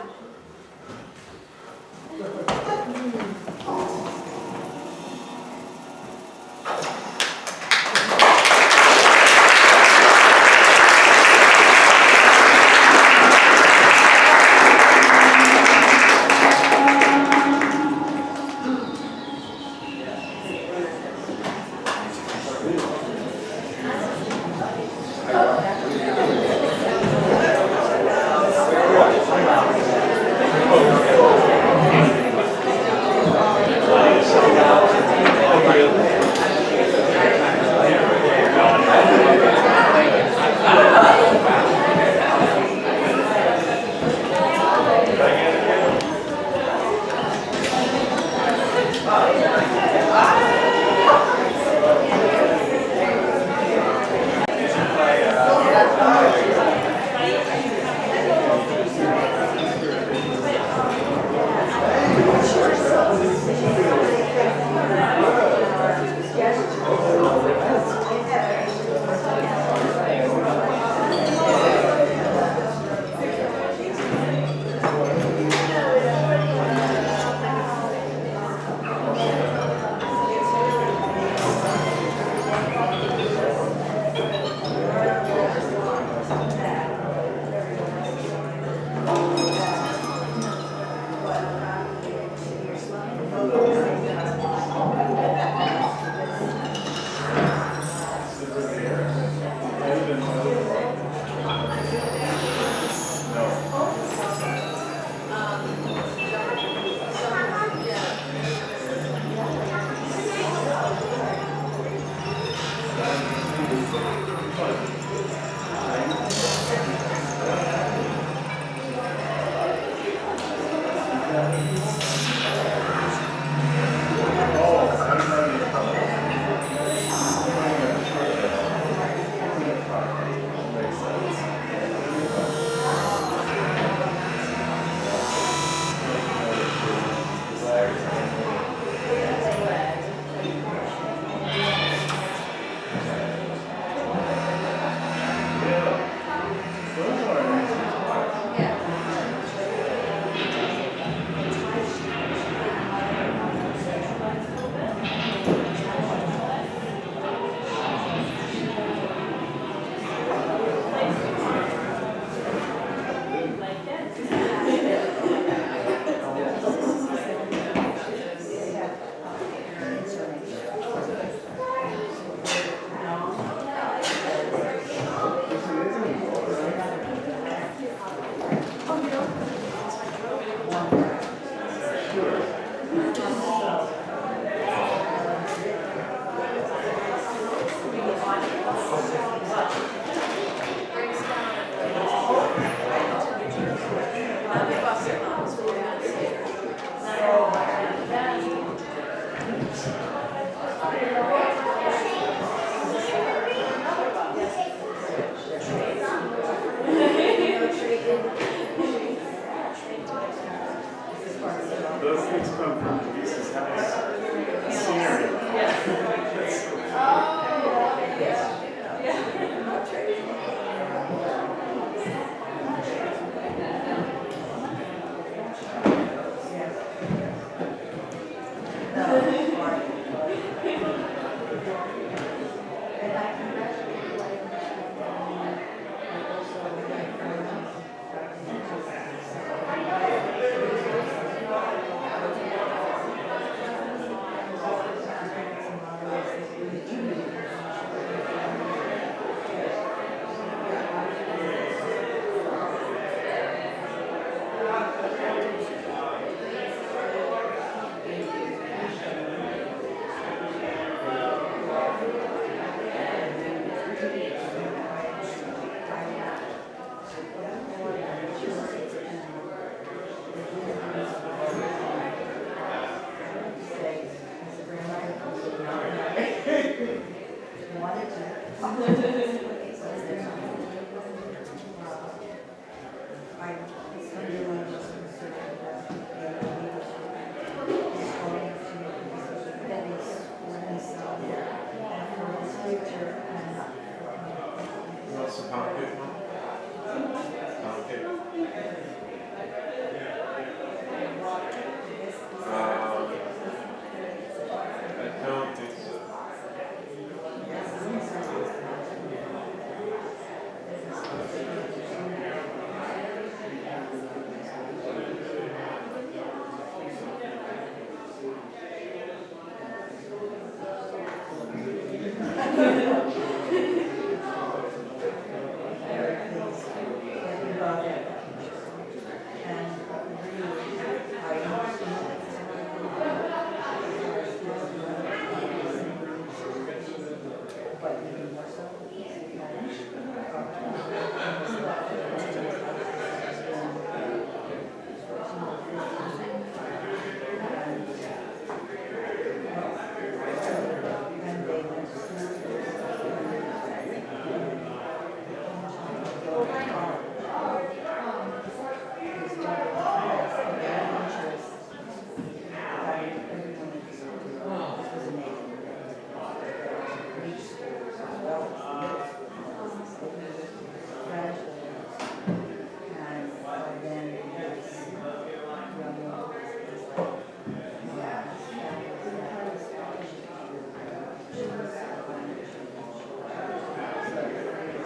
come from this is nice. Scenery. What's the pound cake, Mom? Pound cake. I don't think so.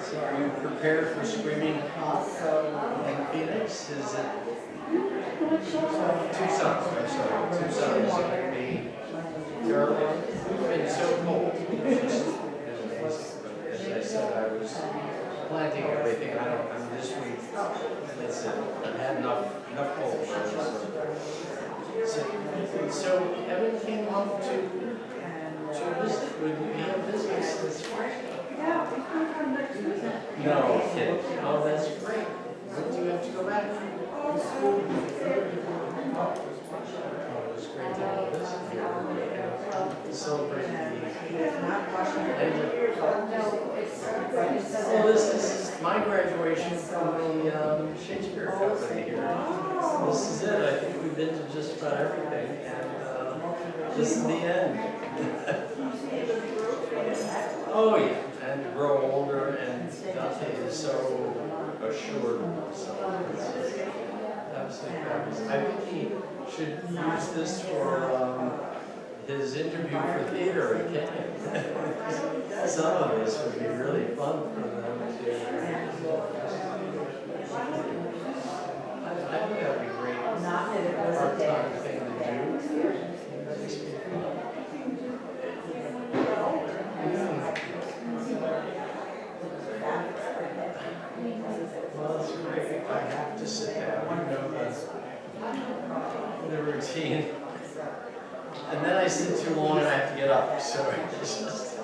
So are you prepared for screaming hot in Phoenix? Is it Tucson? I'm sorry, Tucson is going to be terrible. It's been so cold. It's just been amazing. But as I said, I was planting everything. I mean, this week, that's it. I've had enough cold. So Evan came up to visit with me on business this week. No kidding. Oh, that's great. When do you have to go back? Oh, it was great to have this here and celebrate the well, this is my graduation from the Shakespeare Company here. This is it. I think we've been to just about everything, and this is the end. Oh yeah. And grow older, and Dante is so assured of himself. It's just absolutely fabulous. I think he should use this for his interview for theater in Kenya. Some of this would be really fun for them to. I think that would be great. Part-time thing to do. Well, that's great. I have to sit down. You know the routine. And then I sit too long and I have to get up. So it's just.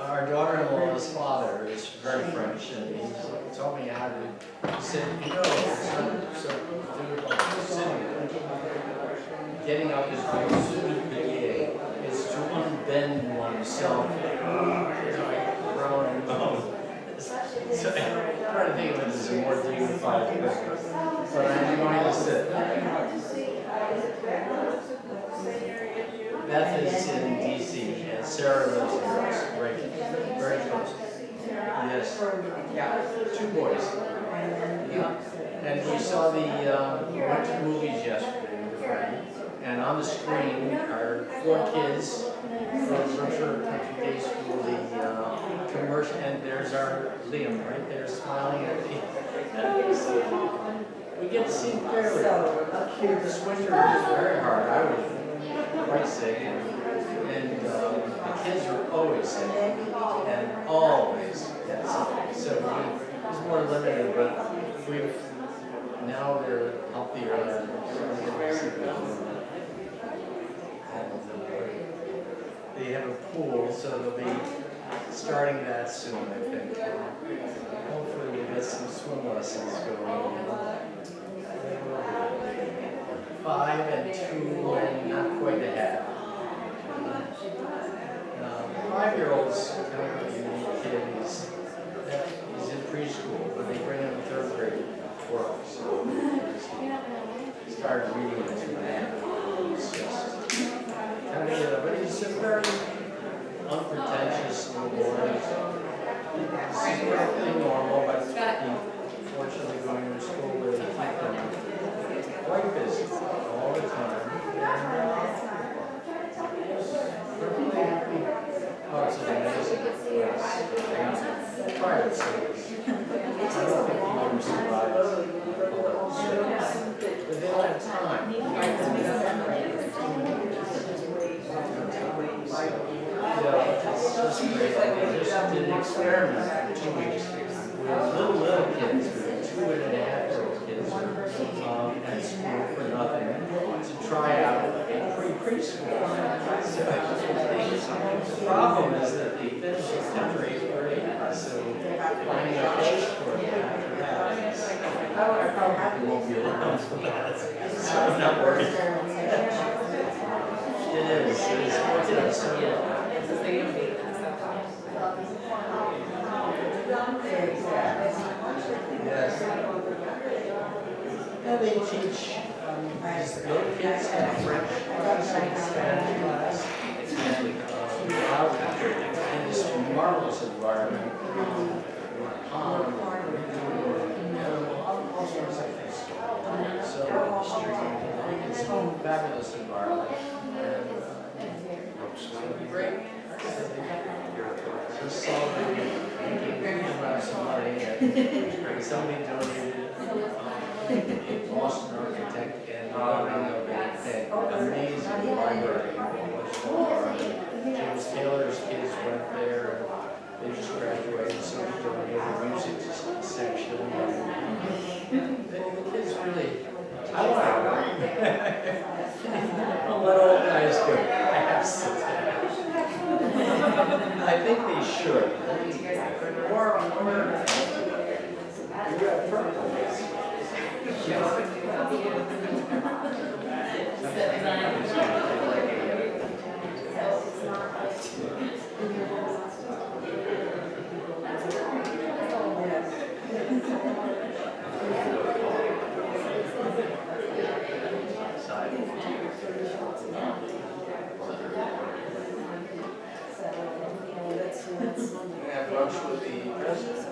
Our daughter-in-law's father is very French, and he taught me how to sit. You know, getting up is to unbend oneself. So I'm trying to think of it as a more dignified way. But I'm going to sit Beth is in DC, and Sarah lives here, right, very close. Yes, two boys. Yeah. And we saw we went to movies yesterday with a friend, and on the screen are 4 kids from Berkshire Country Day School, the commercial, and there's our Liam right there smiling at me. We get to see him fairly. This winter was very hard. I was quite sick, and the kids were always sick, and always had something. So it was more limited, but we've now they're healthier and they have a pool, so they'll be starting that soon, I think. Hopefully we'll get some swim lessons going. 5 and 2 and not quite a half. 5-year-old's kind of a unique kid. He's in preschool, but they bring him in 3rd grade work. So he started reading at 2 and a half. It's just kind of, but he's a very unpretentious little boy. This is perfectly normal, but unfortunately going to school where they keep them quite busy all the time. Oh, it's an amazing place. Private service. I don't think he ever survives. But they don't have time. It's just great. They just did an experiment for 2 weeks with little kids, with 2 and a half-year-old kids at school for nothing to try out preschool. So the problem is that they finish in 10th or 8th grade, so finding a place for them after that, I probably won't be around for that. So I'm not worried. It is. Yes. And they teach these little kids have French class and Spanish class and in this marvelous environment. All sorts of things. So it's a fabulous environment. It'll be great. Just saw that we have some money and somebody donated a Boston architect and an amazing library. James Taylor's kids went there and they just graduated, so he donated a music section. The kids really, I want to I'll let old guys go. I have to sit down. I think they should. You're at purpose. Have lunch with the president.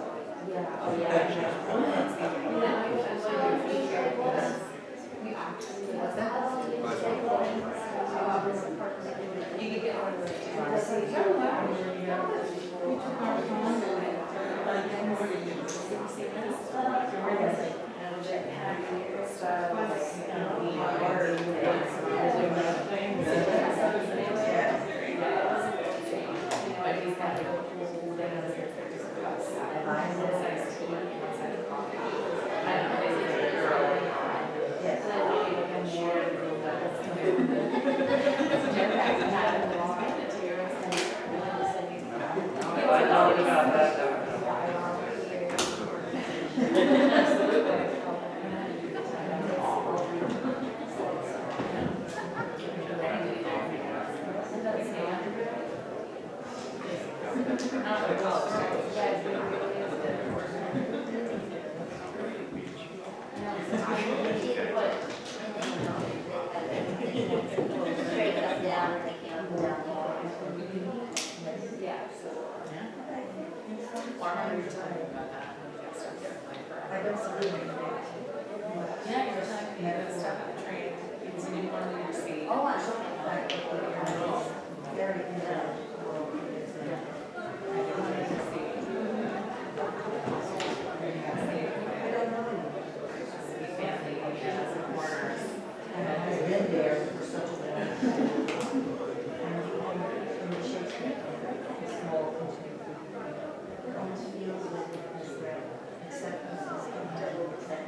400 talking about that. I don't see it. Yeah, you're talking about stuff on the train. It's a new one in your seat. Oh, I saw that. Very good. I've been there for such a long time. And the Shakespeare, small country, it almost feels like it has that acceptance is double acceptance.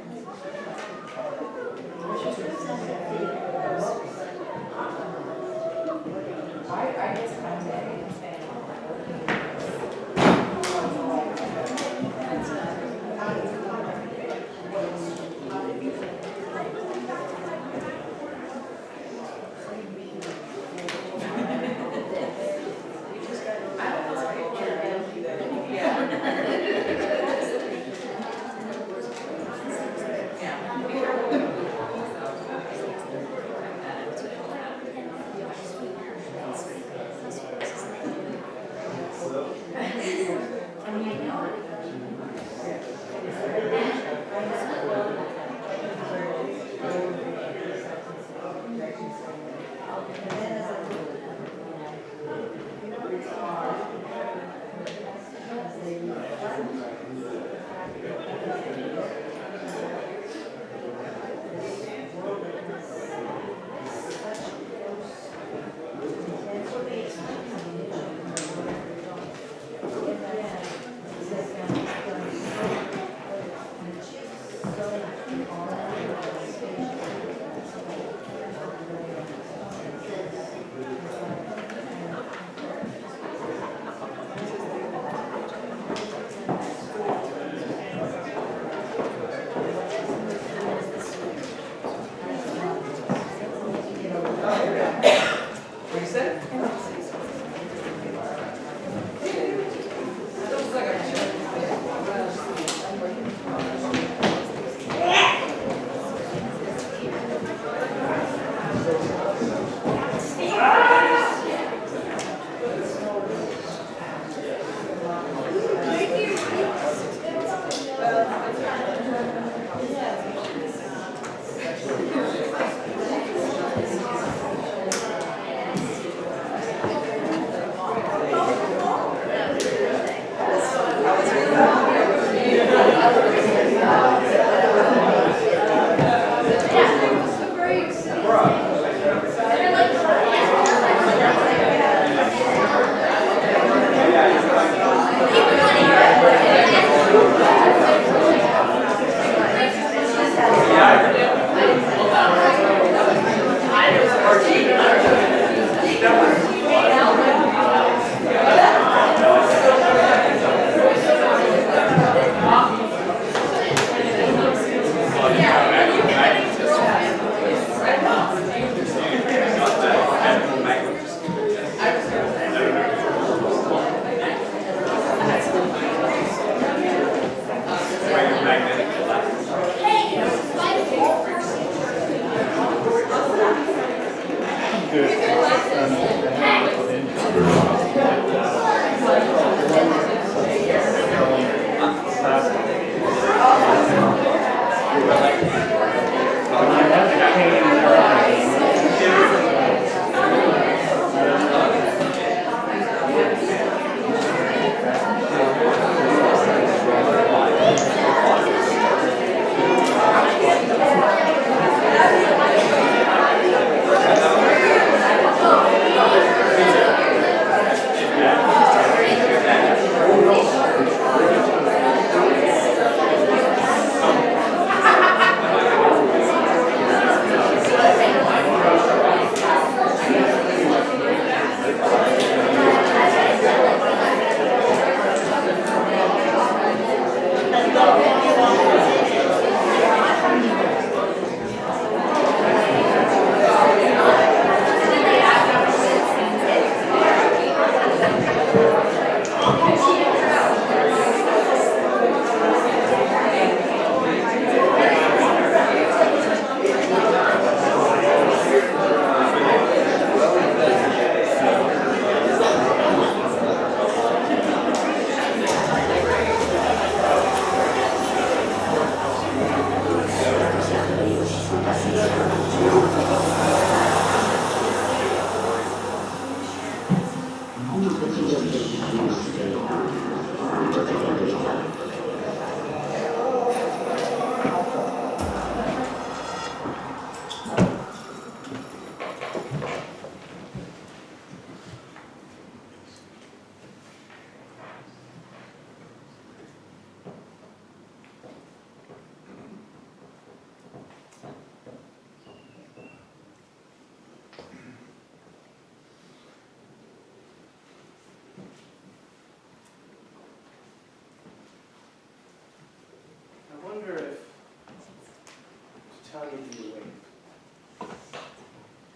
need to awake.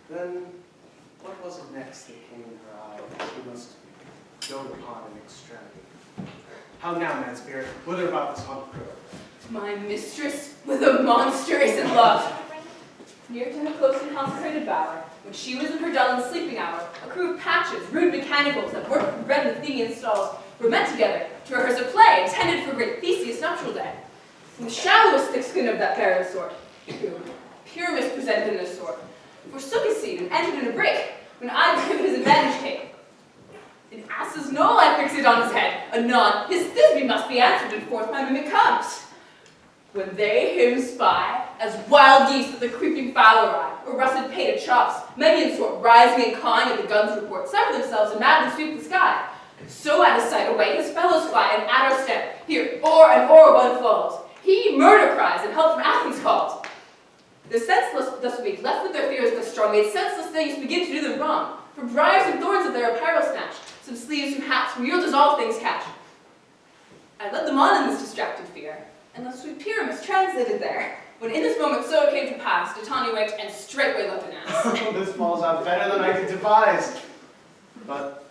Then, what was it next that came in her eye? She must dote upon in extremity. How now, man spirit? Whither about this haunted grove? My mistress with a monster is in love. Near to her close and consecrated bower, when she was in her dull and sleeping hour, a crew of patches, rude mechanicals that worked with red and Athenian stalls, were met together to rehearse a play intended for great Theseus' nuptial day. In the shallowest thick skin of that barren sort, Pyramus presented in a sort, forsook his seat and entered in a break, when I gave his advantage came. An ass's knoll I fixed it on his head, anon his Thisbe must be answered, and forth my mimic comes. When they him spy, as wild geese with the creeping fowl arrive, or russet painted chops, many in sort, rising and cawing at the gun's report, sever themselves and madly sweep the sky. So at his sight away his fellows fly, and at our step, here, o'er and o'er one falls. He murder cries, and help from Athens calls. The senseless thus weak, left with their fears thus strong, made senseless things begin to do them wrong. From briars and thorns of their apparel snatch, some sleeves, some hats, from yielders all things catch. I led them on in this distracted fear, and the sweet Pyramus translated there. When in this moment so it came to pass, Titania waked and straightway left an ass. This falls out better than I could devise. But,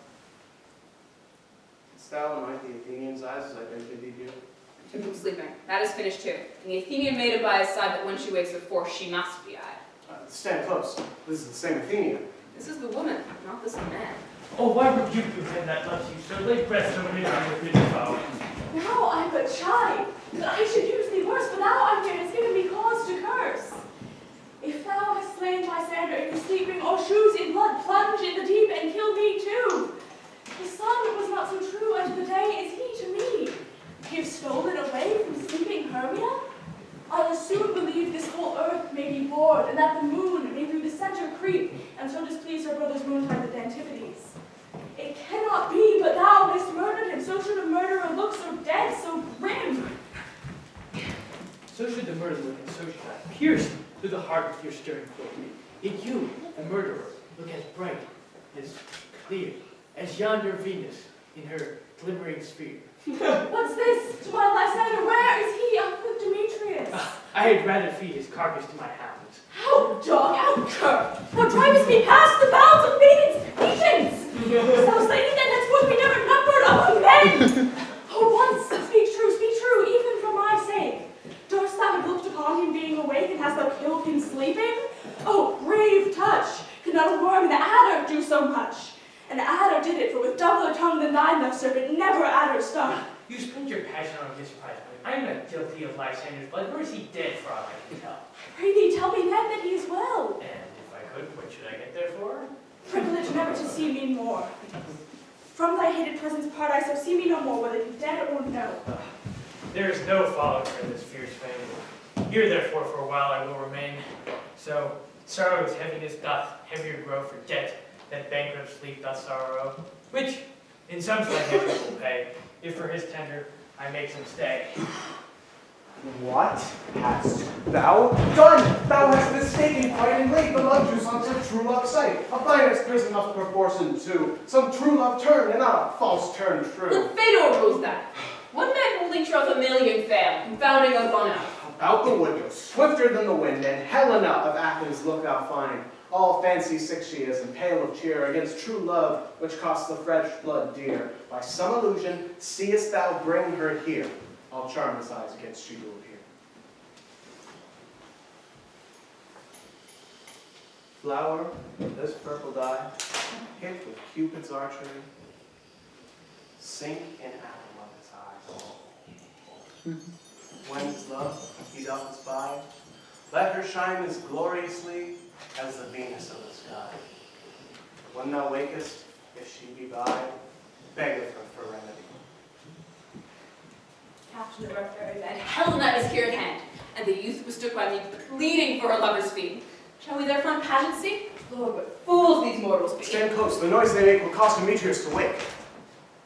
didst thou anoint the Athenian's eyes as I bid thee do? Took him sleeping. That is finished too. And the Athenian made it by his side that when she wakes of force, she must be eyed. Stand close. This is the same Athenian. This is the woman, not this man. Oh, why rebuke you him that loves you so? Lay breast so many on your bitter foe. Now I'm but shy. I should use thee worse, but now I fear has given me cause to curse. If thou hast slain Lysander in his sleeping, or shoes in blood, plunge in the deep and kill me too. The sun was not so true unto the day as he to me. Give stolen away from sleeping Hermia? I'll as soon believe this whole earth may be bored, and that the moon may through the center creep, and so displease her brother's moontide with Antipodes. It cannot be, but thou hast murdered him. So should a murderer look so dead, so grim. So should the murderer look, and so should I, pierced through the heart with your stirring flow. Yet you, the murderer, look as bright, as clear, as yonder Venus in her glimmering sphere. What's this? To my Lysander, where is he? Up with Demetrius. I had rather feed his carcass to my hounds. How dog, how cur! Thou drivest me past the bounds of maidens' patience! Thou lady then henceforth be never numbered among men! Oh, once, speak true, even for my sake. Durst thou have looked upon him being awake, and hast thou killed him sleeping? Oh, brave touch! Could not a worm in the adder do so much? An adder did it, for with doubler tongue than thine, thou serpent, never adder stung. You spent your passion on his prize, but I am not guilty of Lysander's blood, nor is he dead for all I can tell. Pray thee, tell me then that he is well. And if I could, what should I get there for? Privilege never to see me more. From thy hated presence part I, so see me no more, whether be dead or no. There is no following for this fierce fame. Here, therefore, for a while I will remain. So, sorrow's heaviness doth heavier grow for debt, that bankrupt sleep doth sorrow, which in some slight measure will pay, if for his tender I make some stay. What hast thou done? Thou hast mistaken quite and laid the love juice on some true love sight. A finest prison of proportion too. Some true love turn, and not a false turn true. What Phaedor rules that? One man holding troth a million fail, confounding of one out. Out the window, swifter than the wind, and Helena of Athens look thou find. All fancy sick she is, and pale of cheer, against true love, which costs the fresh blood dear. By some illusion, seest thou bring her here. I'll charm his eyes against you to appear. Flower, this purple dye, hit with Cupid's archery, sink in atom of his eyes. When his love he doth espy, let her shine as gloriously as the Venus of the sky. When thou wakest, if she be by, beg of her for remedy. Captain of our fairy band, Helena is here at hand, and the youth mistook by me, pleading for her lover's fee. Shall we therefore on pageancy? Lord, what fools these mortals be. Stand close, the noise they make will cause Demetrius to wake.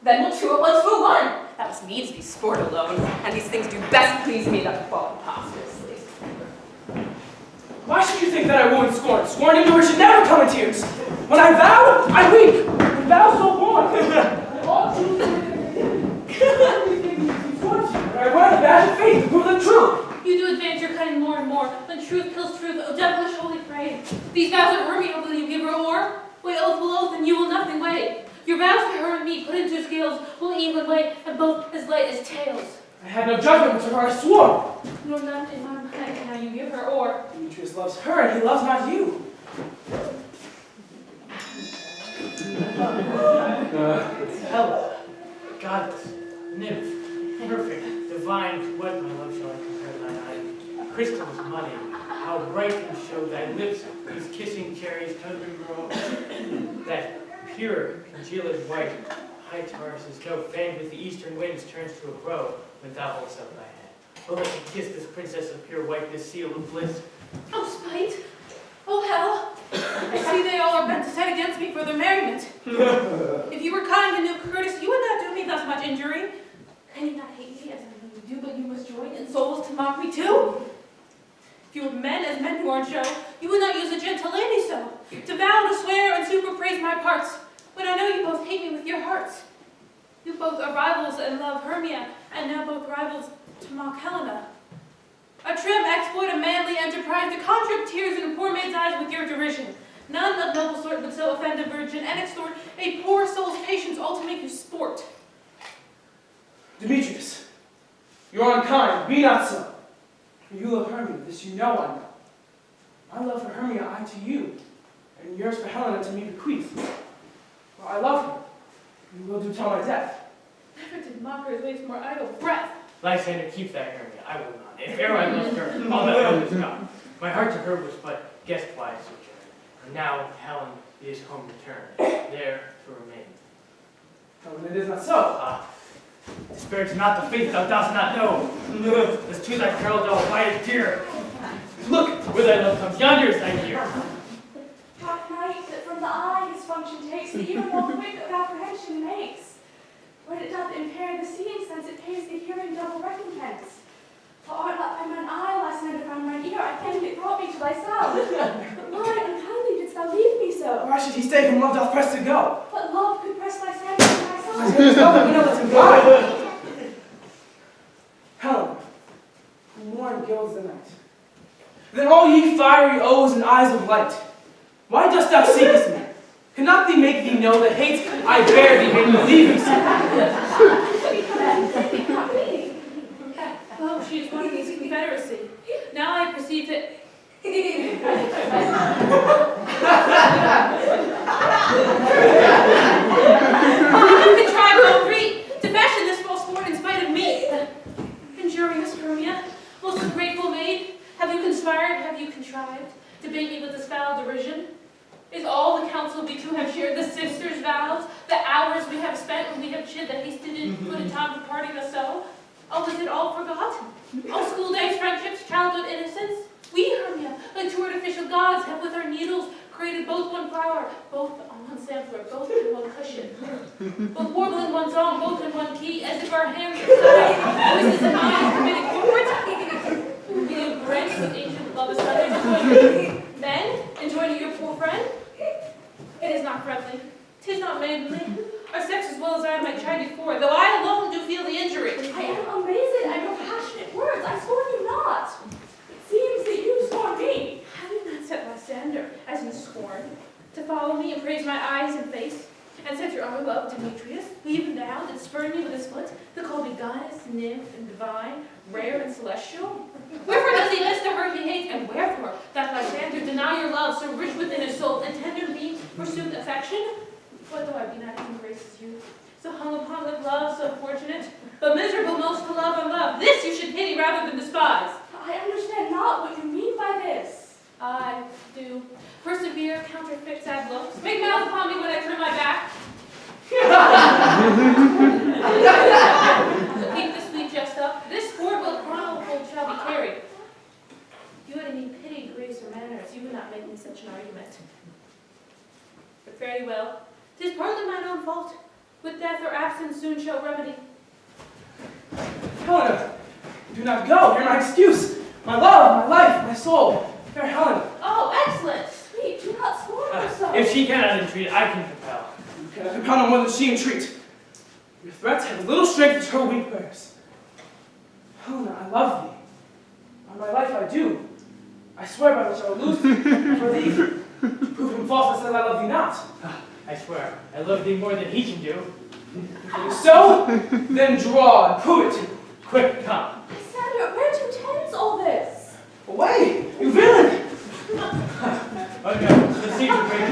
Then we'll two at once for one. That must needs be sport alone, and these things do best please me that fall imposterously. Why should you think that I woo and scorn? Sworn into her should never come in tears. When I vow, I weep. When vow so born. And all truth everything is misfortune. When I wear the badge of faith to prove them true. You do advance your cunning more and more. when truth kills truth, O devilish holy prey. These vows of Hermia, will you give her o'er? Weigh oath will oath, and you will nothing weigh. Your vows to her and me, put into scales, will even weigh, and both as light as tails. I had no judgment to her, I swore. Nor none in my mind can now you give her o'er. Demetrius loves her, and he loves not you. Hella, goddess, nymph, perfect, divine, what my love shall I compare thine eye? Crystals muddy, how bright and show thy lips, these kissing cherries tender grow. That pure, congealed white, high Taurus' snow, fanned with the eastern winds, turns to a brow when thou holdst up thy hand. Oh, let me kiss this princess of pure white, this seal of bliss. Oh, spite! Oh, hell! I see they all are bent to set against me for their merriment. If you were kind and knew courtesy, you would not do me thus much injury. Can you not hate me as I know you do, but you must join in souls to mock me too? If you were men as men who are in show, you would not use a gentle lady so, to vow, to swear, and super praise my parts, when I know you both hate me with your hearts. You both are rivals and love Hermia, and now both rivals to mock Helena. A trim exploit, a manly enterprise, to contribute tears in a poor maid's eyes with your derision. None of noble sort would so offend a virgin and extort a poor soul's patience all to make you sport. Demetrius, you are unkind, be not so. For you love Hermia, this you know I know. My love for Hermia I to you, and yours for Helena to me bequeath. For I love her, and will do till my death. Never did mockers waste more idle breath. Lysander, keep that Hermia, I will not. If e'er I loved her, all that love is gone. My heart to her was but guest-wise sojourn, and now Helen is home returned, there to remain. Helena, it is not so. Ah, disparage not the faith thou dost not know. As to thy peril thou abidest dear. Look, where thy love comes, yonder is thy dear. Black night that from the eye his function takes, the ear more quick of apprehension makes. When it doth impair the seeing sense, it pays the hearing double recompense. For art not by mine eye, Lysander, from mine ear, I think it brought me to thy sound. But why unkindly didst thou leave me so? Why should he stay whom love doth press to go? What love could press Lysander to my side? Lysander's love that we know let him go. Helena, who morn gilds the night. Then all ye fiery O's and eyes of light, why dost thou seekest me? Cannot thee make thee know the hate I bear thee in believing so? Oh, she is one of these confederacy. Now I perceive that. You contrive all three to fashion this false sport in spite of me. Injurious Hermia, most ungrateful maid, have you conspired, have you contrived to bait me with this foul derision? Is all the counsel we two have shared, the sisters' vows, the hours we have spent when we have chid the hasted and put in time for parting us so? Oh, is it all forgot? All school days, friendships, childhood innocence? We, Hermia, like two artificial gods, have with our needles created both one flower, both on one sampler, both in one cushion. Both warbling one song, both in one key, as if our hands were tied, voices and eyes committed forward. You grant with ancient love asunder, men, enjoining your poor friend? It is not friendly, 'tis not maidenly. Our sex as well as I might chide you for, though I alone do feel the injury. I am amazed at your passionate words. I scorn you not. It seems that you scorn me. Have you not set Lysander, as you scorn, to follow me and praise my eyes and face, and set your other love, Demetrius, who even now did spurn me with his foot, to call me goddess, nymph, and divine, rare and celestial? Wherefore does he miss to her he hates, and wherefore doth Lysander deny your love so rich within his soul, and tender beams forsooth affection? What though I be not even grace as you, so hung upon with love so fortunate, but miserable most to love unloved? This you should pity rather than despise. I understand not what you mean by this. I do. Persevere, counterfeit sad looks. Make mouth upon me when I turn my back. Keep the sweet jest up. This horrible chronicle shall be carried. If you had any pity, grace, or manners, you would not make me such an argument. But fare thee well. 'Tis partly mine own fault. With death or absence soon shall remedy. Helena, do not go. Hear my excuse. My love, my life, my soul. Fair Helena. Oh, excellent. Sweet, do not scorn her so. If she cannot entreat, I can compel. You cannot compel no more than she entreat. Your threats have little strength as her weak prayers. Helena, I love thee. On my life I do. I swear by which I will lose thee for thee. To prove him false, I said I love thee not. I swear, I love thee more than he can do. So, then draw and prove it to me. Quick, come. Lysander, where to tends all this? Away, you villain! Oh no, the secret break.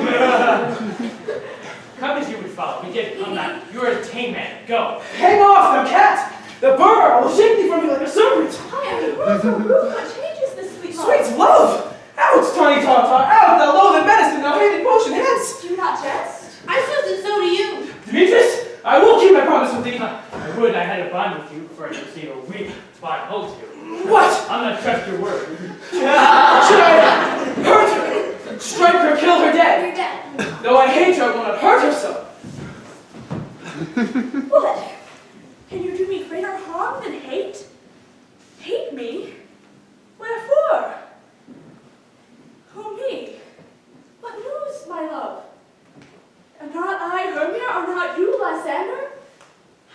Come as you would follow, but yet come not. You are a tame man. Go. Hang off, thou cat! The burr, I will shake thee from me like a serpent! I am rude, so rude. What changes this sweet love? Sweet love! Out, tawny tauntaun! Out, thou loathing medicine, thou hated potion, hence! Do you not jest? I suppose and so do you. Demetrius, I will keep my promise with thee. I would I had a bond with you, for I receive a weak spot hold to. What? I'll not trust your word. Should I hurt her? Strike her, kill her dead? You're dead. Though I hate her, I will not hurt her so. What? Can you do me greater harm than hate? Hate me? Wherefore? Who me? What news, my love? Am not I Hermia? Are not you Lysander?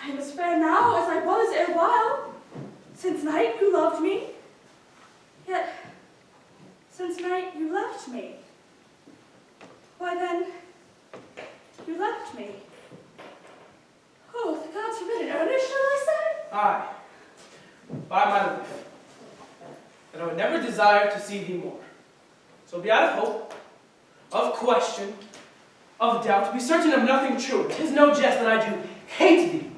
I am as fair now as I was erewhile. Since night you loved me. Yet, since night you left me. Why then, you left me. Oh, the gods forbid in earnest, shall I say? Aye, by my life, that I would never desire to see thee more. So be out of hope, of question, of doubt, be certain of nothing true. 'Tis no jest that I do hate thee.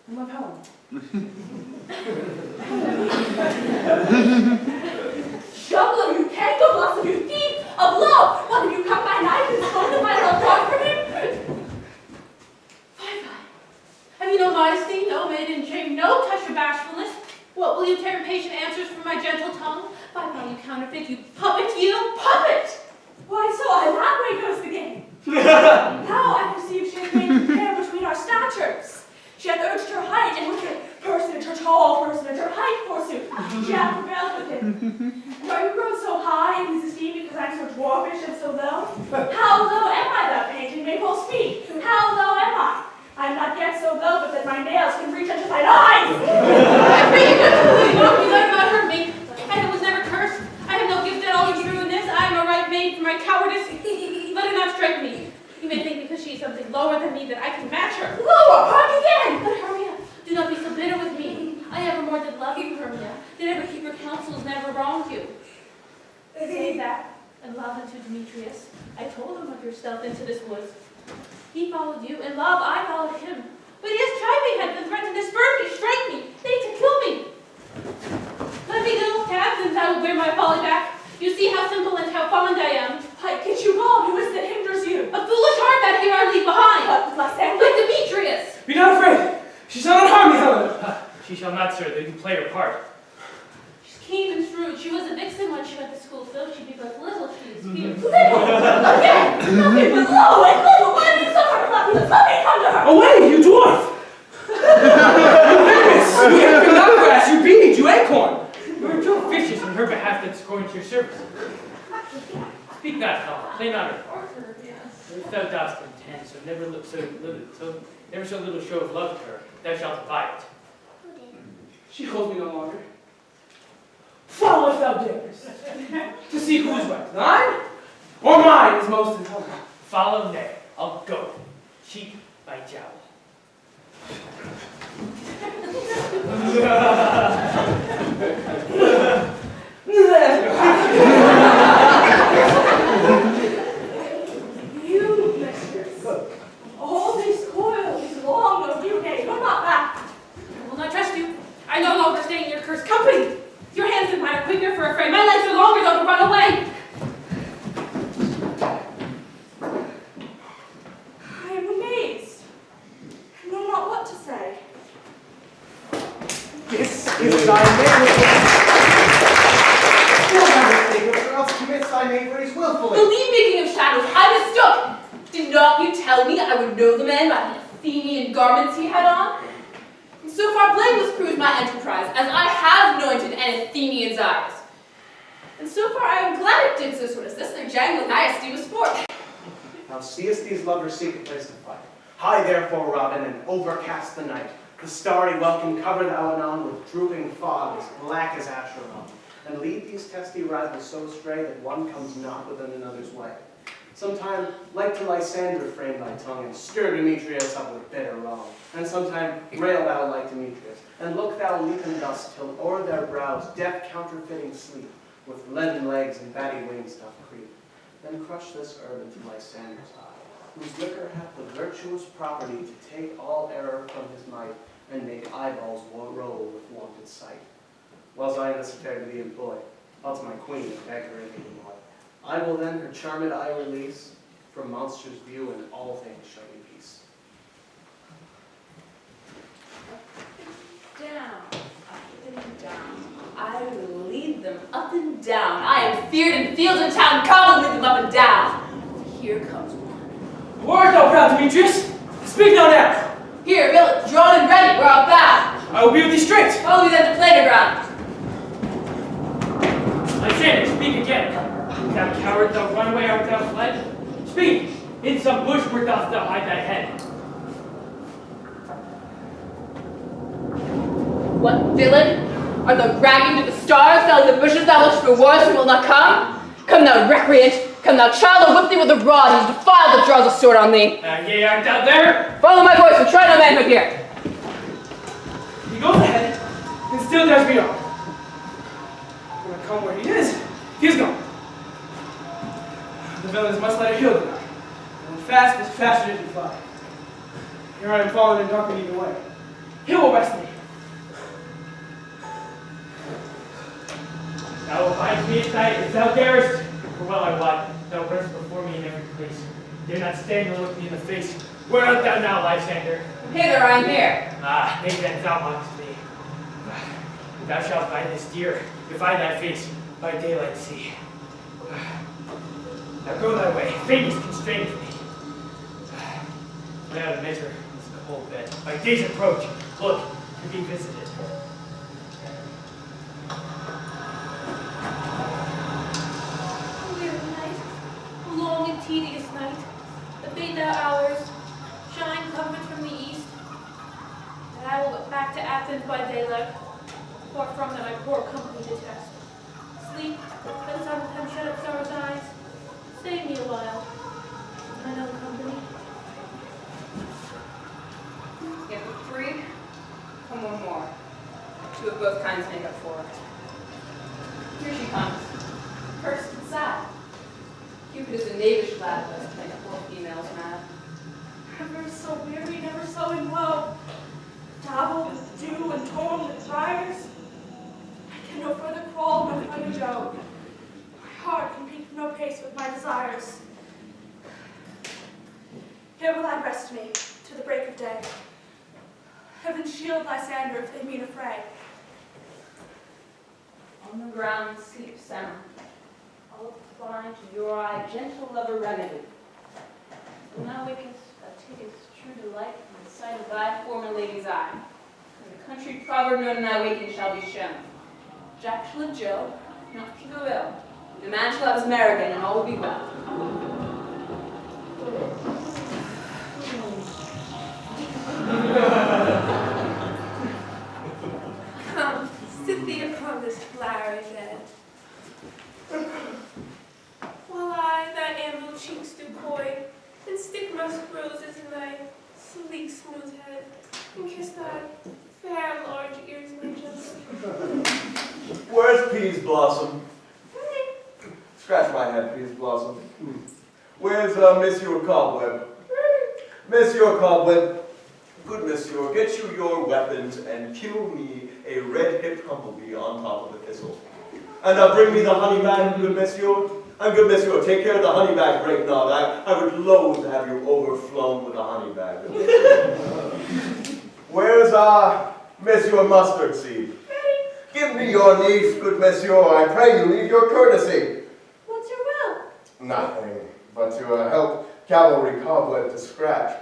And love Helen. Double of you, tangle of you, thief of love! What, have you come by night and stolen my love far from him? Have you no modesty, no maiden shame, no touch of bashfulness? What, will you tear impatient answers from my gentle tongue? By how you counterfeit, you puppet, you puppet! Why, so that way goes the game. Now I perceive she has made compare between our statures. She hath urged her height, and with her personage, her tall personage, her height, forsooth, she hath prevailed with him. And are you grown so high in his esteem because I'm so dwarfish and so low? How low am I, thou painting maple speak? How low am I? I am not yet so low but that my nails can reach unto thine eyes! I pray you don't you let not hurt me. I was never cursed. I have no gift at all in true in this. I am a right maid for my cowardice. Let her not strike me. You may think because she is something lower than me that I can match her. Lower! Hark again! But Hermia, do not be so bitter with me. I ever more did love you, Hermia. Did ever keep your counsels, never wronged you. Say that, and love unto Demetrius. I told him of your stealth into this woods. He followed you, in love I followed him. But he has tried me, had been threatened to spurn me, strike me, nay, to kill me. Let me go, captains, I will bear my folly back. You see how simple and how fond I am. I get you gone, who is that hinders you? A foolish heart that here I leave behind. Lysander? Like Demetrius. Be not afraid. She shall not harm me, Helen. She shall not, sir, though you play her part. She's keen and shrewd. She was a vixen when she went to school, though she be but little, she is fierce. Little! Again! Nothing but low and little! Why do you suffer to love me? Let me come to her! Away, you dwarf! You witness! You have not grass, you bead, you acorn! You are too officious in her behalf that scorns your service. Speak not, Helen, play not her part. If thou dost intend, so never so little show of love to her, thou shalt abide it. She holds me no longer. Follow if thou darest, to see who's right, thine or mine is most in heaven. Follow, nay, I'll go, cheek by jowl. You, mistress. All these coils, these long of you days, come not back. I will not trust you. I no longer stay in your cursed company. Your hands and mine are quicker for a fray. My legs are longer though to run away. I am amazed. I know not what to say. This is thy neighbor. Still thy mistake, or else commits thy knaveries willfully. Believe making of shadows, I mistook. Did not you tell me I would know the man by the Athenian garments he had on? And so far blameless proves my enterprise, as I have anointed an Athenian's eyes. And so far I am glad it did so sort as this their jangling I esteem a sport. Thou seest these lovers seek a place to fight. High therefore, Robin, and overcast the night. The starry welkin cover thou anon with drooping fog as black as Asheron. and lead these testy rivals so astray that one comes not within another's way. Sometime, like to Lysander, frame thy tongue, and stir Demetrius up with bitter wrong. And sometime, rail thou like Demetrius, and look thou leaping dust, till o'er their brows death counterfeiting sleep, with leaden legs and batty wings doth creep. Then crush this herb into Lysander's eye, whose liquor hath the virtuous property to take all error from his might, and make eyeballs roll with wonted sight. Whiles I in this affair to be employed, else my queen and beg her in the annoy. I will then her charmed eye release, from monsters' view, and all things shall be peace. Down, up and down. I will lead them up and down. I am feared in fields and town. Come and lead them up and down. Here comes one. Where art thou, proud Demetrius? Speak now. Here, billet, drawn and ready, where art thou? I will be with thee straight. Follow me then to playground. Lysander, speak again. Thou coward, thou runaway, art thou fled? Speak! In some bush where dost thou hide thy head? What, villain? Art thou bragging to the stars, telling the bushes thou lookest for wars and will not come? Come thou recreant, come thou child, I'll whip thee with a rod, and defile that draws a sword on thee. Yea, art thou there? Follow my voice, and try no manhood here. He goes ahead, and still dares me on. When I come where he is gone. The villain is much lighter heeled than I. And when fast is faster than he fly. Here I am fallen in dark and even way. He will arrest me. Thou wilt hide me if thou darest, for well I wot, thou runnest before me in every place. Dare not stand and look me in the face. Where art thou now, Lysander? Hither, I am here. Ah, nay then, thou mockest me. Thou shalt find this deer, if I thy face by daylight see. Now go thy way, fate is constrained me. Lay out a measure in this cold bed. By day's approach, look, to be visited. Long and tedious night, abate thou hours, shine comfort from the east, and I will get back to Athens by daylight, for from them I poor company detest. Sleep, and sometimes shut up sorrow's eyes, save me a while, mine own company. Get the three, come one more. Two of both kinds make up four. Here she comes, cursed and sad. Cupid is a knavish lad who has to make poor females mad. Never so weary, never so in woe. Dabbled with dew and torn with briars. I can no further crawl, no further go. My heart can keep no pace with my desires. Here will I rest me to the break of day. Heaven shield Lysander if they meet a fray. On the ground sleep sound. I'll apply to your eye gentle lover remedy. When thou wakest, thou takest true delight from the sight of thy former lady's eye. And the country proverb known in thy waking shall be shown. Jack shall have Joe, not shall go ill. The man shall have his mare again, and all will be well. Come, sit thee upon this flowery bed. While I thy ample cheeks do coy, and stick musk roses in thy sleek smooth head, and kiss thy fair large ears, my gentle. Where's Peas Blossom? Scratch my head, Peas Blossom. Where's Monsieur Cobweb? Monsieur Cobweb, good monsieur, get you your weapons and kill me a red-hipped humblebee on top of the thistle. And bring me the honey bag, good monsieur. And good monsieur, take care of the honey bag, great nod. I would loathe to have you overflown with a honey bag. Where's Monsieur Mustard Seed? Give me your niece, good monsieur. I pray you leave your courtesy. What's your will? Nothing, but to help Cavalry Cobweb to scratch.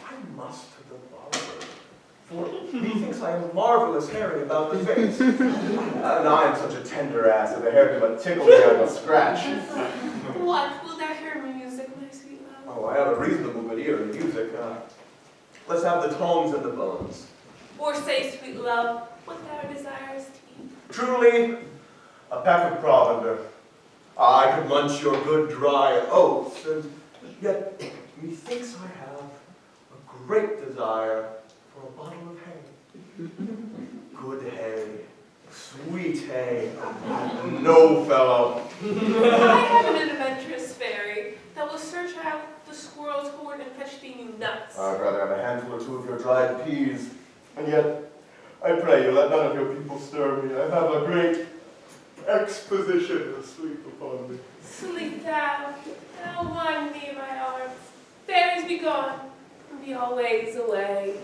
I must to the barber, for methinks I am marvelous hairy about the face. And I am such a tender ass that the hair can but tickle me on the scratch. What will thou hear music, my sweet love? Oh, I have a reasonable good ear in music. Let's have the tones and the bones. Or say, sweet love, what thou desirest to eat. Truly, a peck of provender. I could munch your good dry oats, and yet methinks I have a great desire for a bottle of hay. Good hay, sweet hay, no fellow. I have an adventurous fairy that will search out the squirrel's hoard and fetch thee new nuts. I'd rather have a handful or two of your dried peas, and yet, I pray you, let none of your people stir me. I have a great exposition asleep upon me. Sleep thou, and I'll wind thee in my arms. Fairies be gone, and be always away.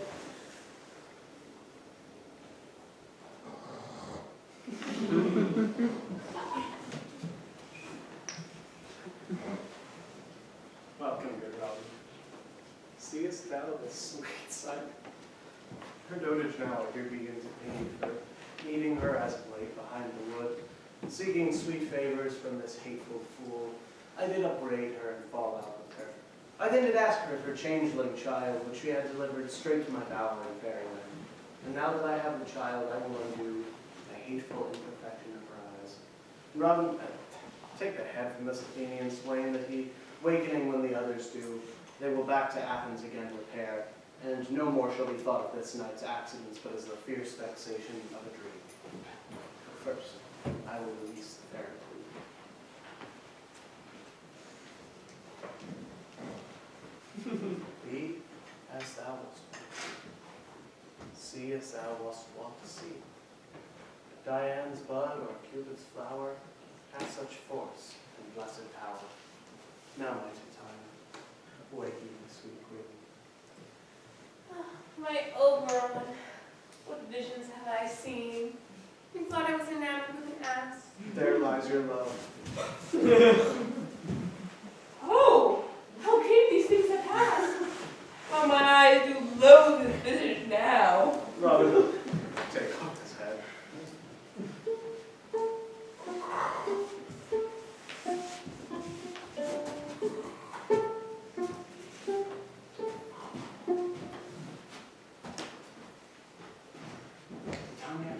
Welcome, good Robin. Seest thou the sweet sight? Her dotage now I hear begins to pain for meeting her as of late behind the wood, seeking sweet favors from this hateful fool. I did upbraid her and fall out with her. I then did ask her for changeling child, which she had delivered straight to my bower in fairyland. And now that I have the child, I will undo the hateful imperfection of her eyes. Robin, take the head from this Athenian swain that he, wakening when the others do, they will back to Athens again repair, and no more shall be thought of this night's accidents, but as the fierce vexation of a dream. But first, I will release the fair queen. Be as thou wast. See as thou wast wont to see. Dian's bud or Cupid's flower has such force and blessed power. Now mighty time, wake ye, sweet queen. My Oberon, what visions have I seen? You thought I was enamored with an ass. There lies your love. Oh, how came these things to pass? How my eyes do loathe this visage now. Robin, take off his head. Tanya,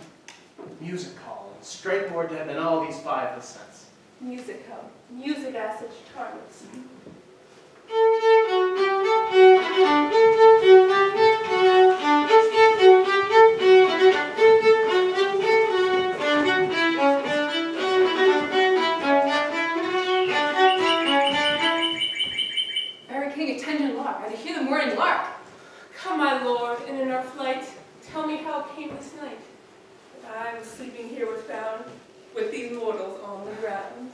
music hall, and straight more dead than all these five have sense. Music hell. Music has such charms. Fairy King, attend your lark. I hear the morning lark. Come, my lord, and in our flight, tell me how it came this night. That I was sleeping here was found, with these mortals on the ground.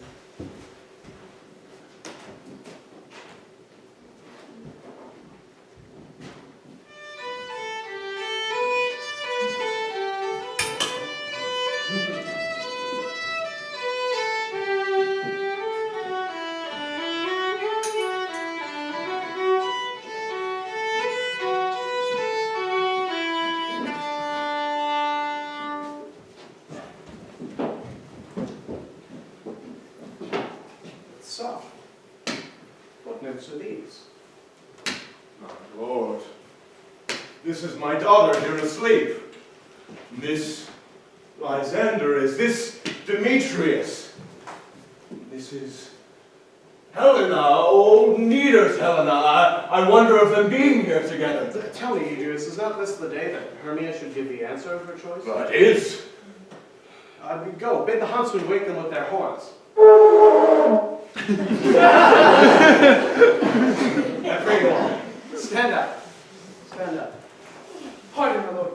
So, what notes are these? My lord, this is my daughter here asleep. Miss Lysander, is this Demetrius? This is Helena, old Neater's Helena. I wonder of them being here together. Tell me, Aegeus, is not this the day that Hermia should give the answer of her choice? But it is. Go, bid the huntsmen wake them with their horns. I pray you all, stand up. Stand up. Pardon, my lord.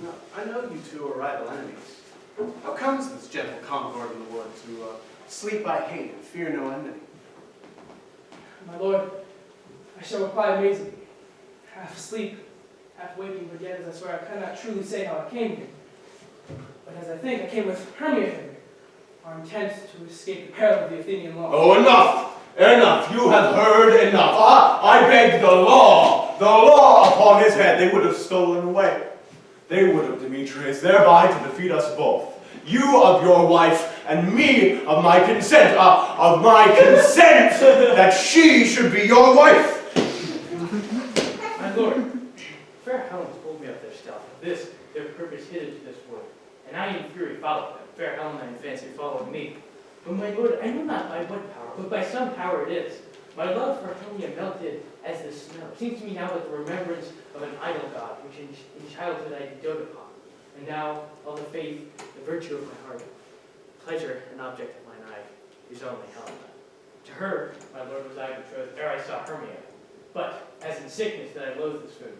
Now, I know you two are rival enemies. How comes this gentle concord in the wood to sleep by hate and fear no enmity? My lord, I shall reply amazingly. Half asleep, half waking, but yet as I swear I cannot truly say how I came here. But as I think, I came with Hermia hither, our intent to escape the peril of the Athenian law. Oh, enough! Enough! You have heard enough. I beg the law upon his head. They would have stolen away. They would have, Demetrius, thereby to defeat us both. You of your wife, and me of my consent, that she should be your wife. My lord, fair Helen pulled me up their stealth. This their purpose hither to this wood, and I in fury followed them. Fair Helena in fancy followed me. But my lord, I know not by what power, but by some power it is. My love for Hermia melted as the snow. Seems to me now but the remembrance of an idol god, which in childhood I did dote upon. And now all the faith, the virtue of my heart, pleasure and object of mine eye, is only Helena. To her, my lord, was I betrothed ere I saw Hermia. But as in sickness that I loathe this food,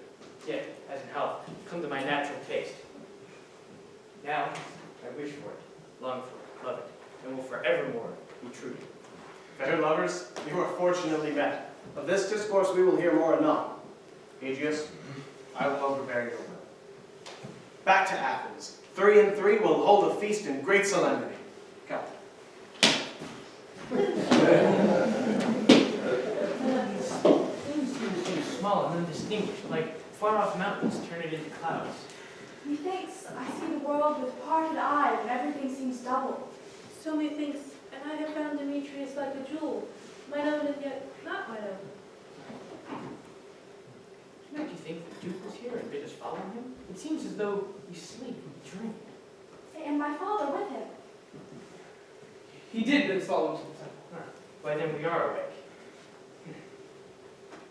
yet as in health, come to my natural taste. Now I wish for it, long for it, love it, and will forevermore be true to it. Fair lovers, you are fortunately met. Of this discourse we will hear more anon. Aegeus, I will overbear your will. Back to Athens. 3 and 3 will hold a feast in great solemnity. Come. Things seem small and undistinguished, like far-off mountains turning into clouds. Methinks I see the world with parted eyes and everything seems double. So methinks, and I have found Demetrius like a jewel, mine own and yet not mine own. Don't you think the Duke was here and bid us follow him? It seems as though we sleep and dream. And my father with him. He did bid us follow him to the temple. Why then we are awake.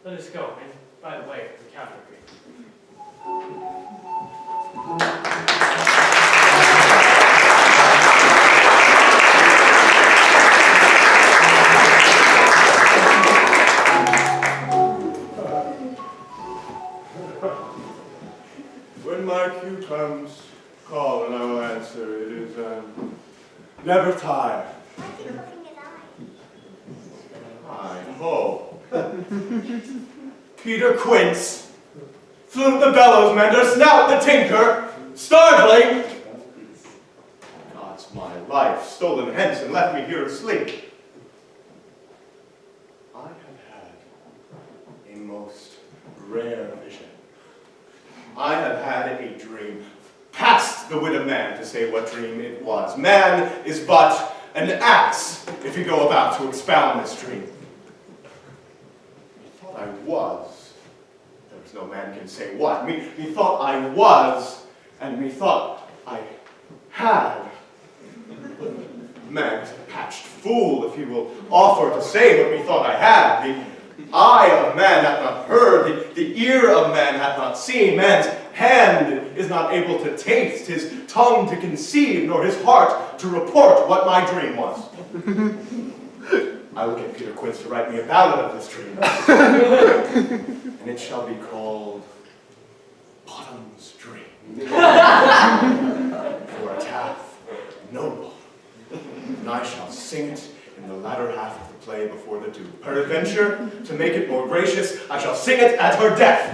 Let us go, and by the way, the counter agreed. When my cue comes, call and I will answer. It is, never tire. I ho. Peter Quince, flute the bellows mender, snout the tinker, starveling. God's my life, stolen hence and left me here asleep. I have had a most rare vision. I have had a dream, past the wit of man to say what dream it was. Man is but an ass if you go about to expound this dream. Methought I was, there was no man can say what, methought I was, and methought I had. Man is a patched fool if he will offer to say what methought I had. The eye of man hath not heard, the ear of man hath not seen, man's hand is not able to taste, his tongue to conceive, nor his heart to report what my dream was. I will get Peter Quince to write me a ballad of this dream. And it shall be called Bottom's Dream. For it hath noble, and I shall sing it in the latter half of the play before the Duke. Peradventure, to make it more gracious, I shall sing it at her death.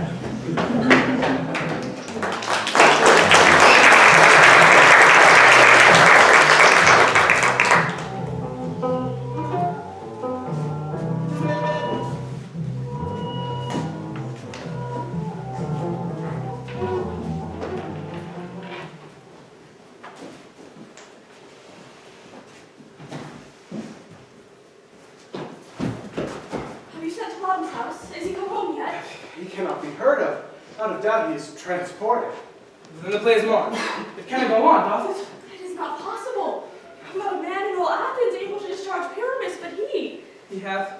Transported. Then the play is marked. It cannot go on, doth it? It is not possible. Not a man in all Athens able to discharge Pyramus, but he. He hath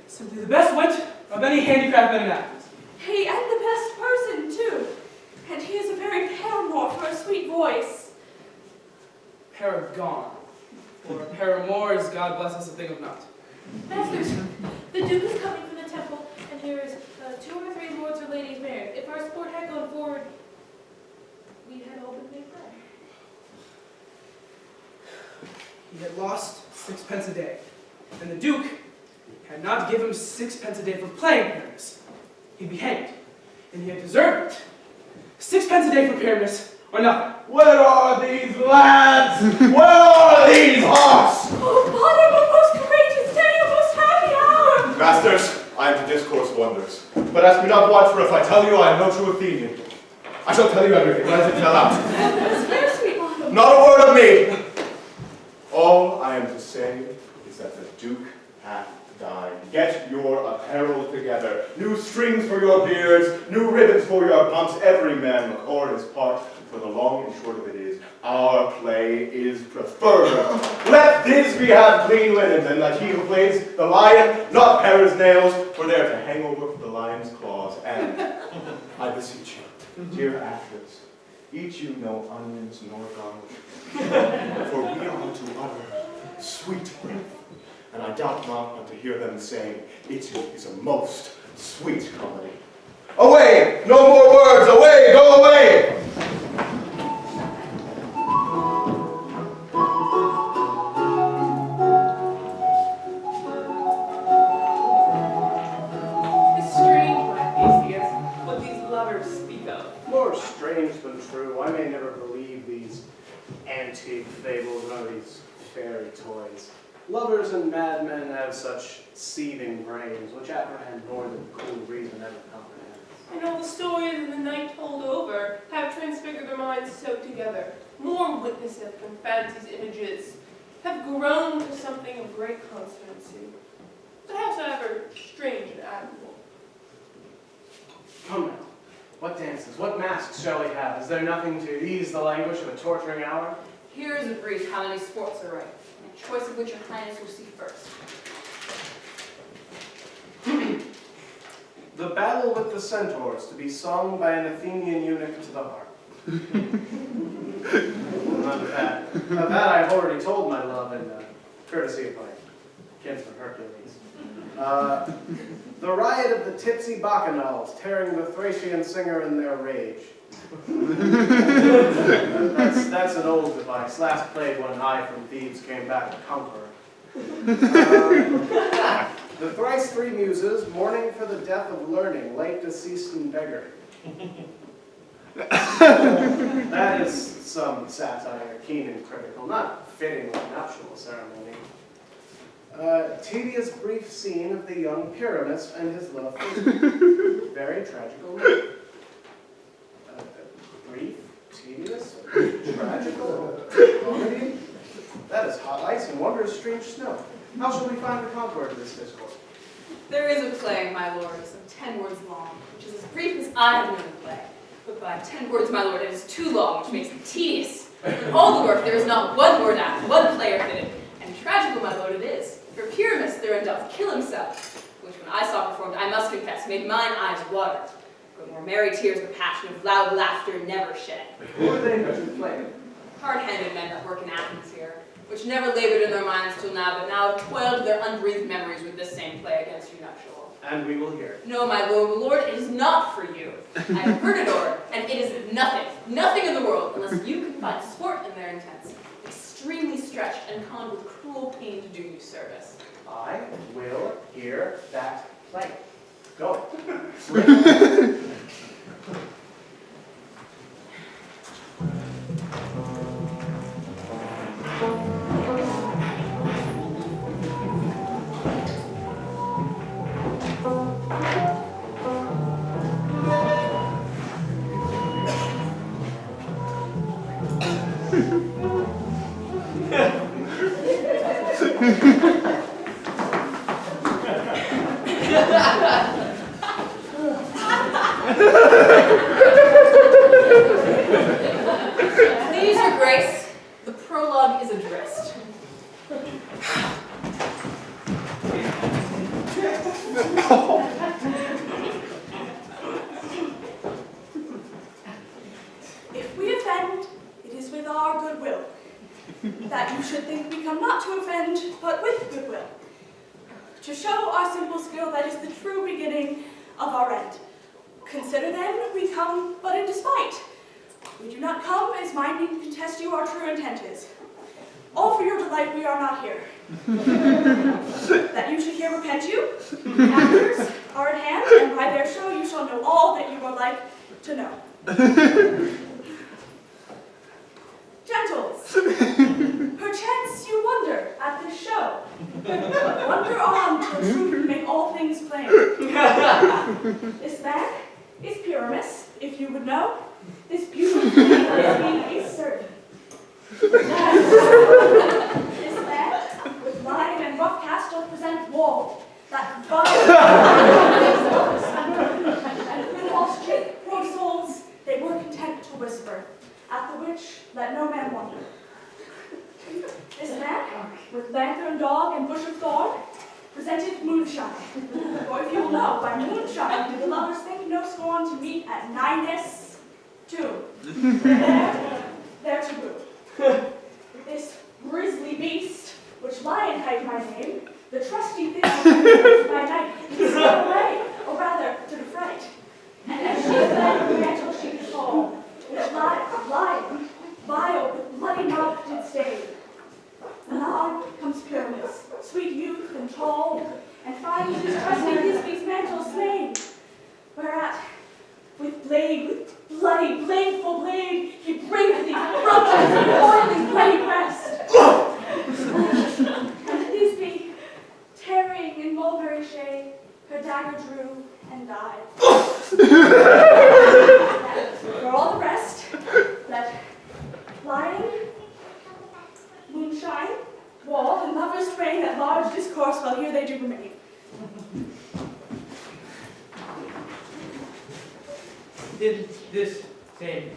simply the best wit of any handicraftsman in Athens. He and the best person, too. And he is a very paramour for a sweet voice. Paragon. Or paramours, God bless us, a thing of naught. Masters, the Duke is coming from the temple, and here is 2 or 3 lords or ladies married. If our sport had gone forward, we had all been made glad. He had lost 6 pence a day, and the Duke had not given him 6 pence a day for playing Pyramus. He'd be hanged, and he had deserved it. 6 pence a day for Pyramus, or nothing. Where are these lads? Where are these hearts? Oh, Father, a most courageous day, a most happy hour! Masters, I am to discourse wonders. But ask me not what, for if I tell you, I am no true Athenian. I shall tell you everything. Let it tell out. Yes, sweet Father. Not a word of me. All I am to say is that the Duke hath died. Get your apparel together. New strings for your beards, new ribbons for your pumps. Every man record his part. For the long and short of it is, our play is preferred. Let Thisbe have clean linen, and let he who plays the lion not pare his nails, for they're to hang over the lion's claws. And I beseech you, dear actors, eat you no onions nor garlic, for we are to utter sweet breath. And I doubt not but to hear them saying, it is a most sweet comedy. Away! No more words! Away! Go away! It's strange, my Theseus, what these lovers speak of. More strange than true. I may never believe these antique fables nor these fairy toys. Lovers and madmen have such seething brains, which apprehend more than cool reason ever comprehends. And all the stories in the night told over have transfigured their minds so together. More witnesseth than fancy's images have grown to something of great constancy, but howsoever strange and admirable. Come now. What dances, what masks shall we have? Is there nothing to ease the languish of a torturing hour? Here is a brief how many sports are right, and a choice of which your highness will see first. The battle with the centaurs, to be sung by an Athenian eunuch to the harp. None of that. Of that I've already told my love in courtesy of my kinsman Hercules. The riot of the tipsy bacchanals, tearing the Thracian singer in their rage. That's an old device, last played when I from Thebes came back a conqueror. The thrice three muses, mourning for the death of learning, late deceased and beggar. That is some satire, keen and critical, not fitting with nuptial ceremony. Tedious brief scene of the young Pyramus and his love for very tragical. Brief, tedious, tragical, comedy. That is hot ice and wondrous strange snow. How shall we find the concord of this discourse? There is a play, my lord, some 10 words long, which is as brief as I have known a play. But by 10 words, my lord, it is too long, which makes it tedious. In all the work, there is not one word act, one player fitted. And tragical, my lord, it is. For Pyramus therein doth kill himself, which when I saw performed, I must confess, made mine eyes water. But more merry tears the passion of loud laughter never shed. Who are they that you play? Hard-handed men that work in Athens here, which never labored in their minds till now, but now have toiled their unbreathed memories with this same play against you nuptial. And we will hear. No, my lord, it is not for you. I have heard it o'er, and it is nothing in the world, unless you can find sport in their intents, extremely stretched and conned with cruel pain to do you service. I will hear that play. Go. Please, your grace, the prologue is addressed. If we offend, it is with our goodwill. That you should think we come not to offend, but with goodwill. To show our simple skill that is the true beginning of our end. Consider then, we come but in despite. We do not come as minding to contest you our true intent is. All for your delight we are not here. That you should here repent you, actors are at hand, and by their show you shall know all that you are like to know. Gentles, perchance you wonder at this show, but wonder on till truth make all things plain. This man is Pyramus, if you would know. This beautiful man is certain. This man, with line and rough cast, doth present wall, that vile and through all street, poor souls, they were content to whisper, meet at 9-2. There to boot. This grisly beast, which lion hight my name, the trusty thing by night, he stole away, or rather, to the fright. And as she fled, the mantle she did fall, which lion, vile with bloody mouth did stain. Anon comes Pyramus, sweet youth and tall, and finds his trusty Thisbe's mantle slain. Whereat, with bloody, blameful blade, he bravely approaches the boiling bloody breast. And Thisbe, tarrying in mulberry shade, her dagger drew and died. For all the rest, let lion, moonshine, wall, and lovers twain at large discourse while here they do remain. In this same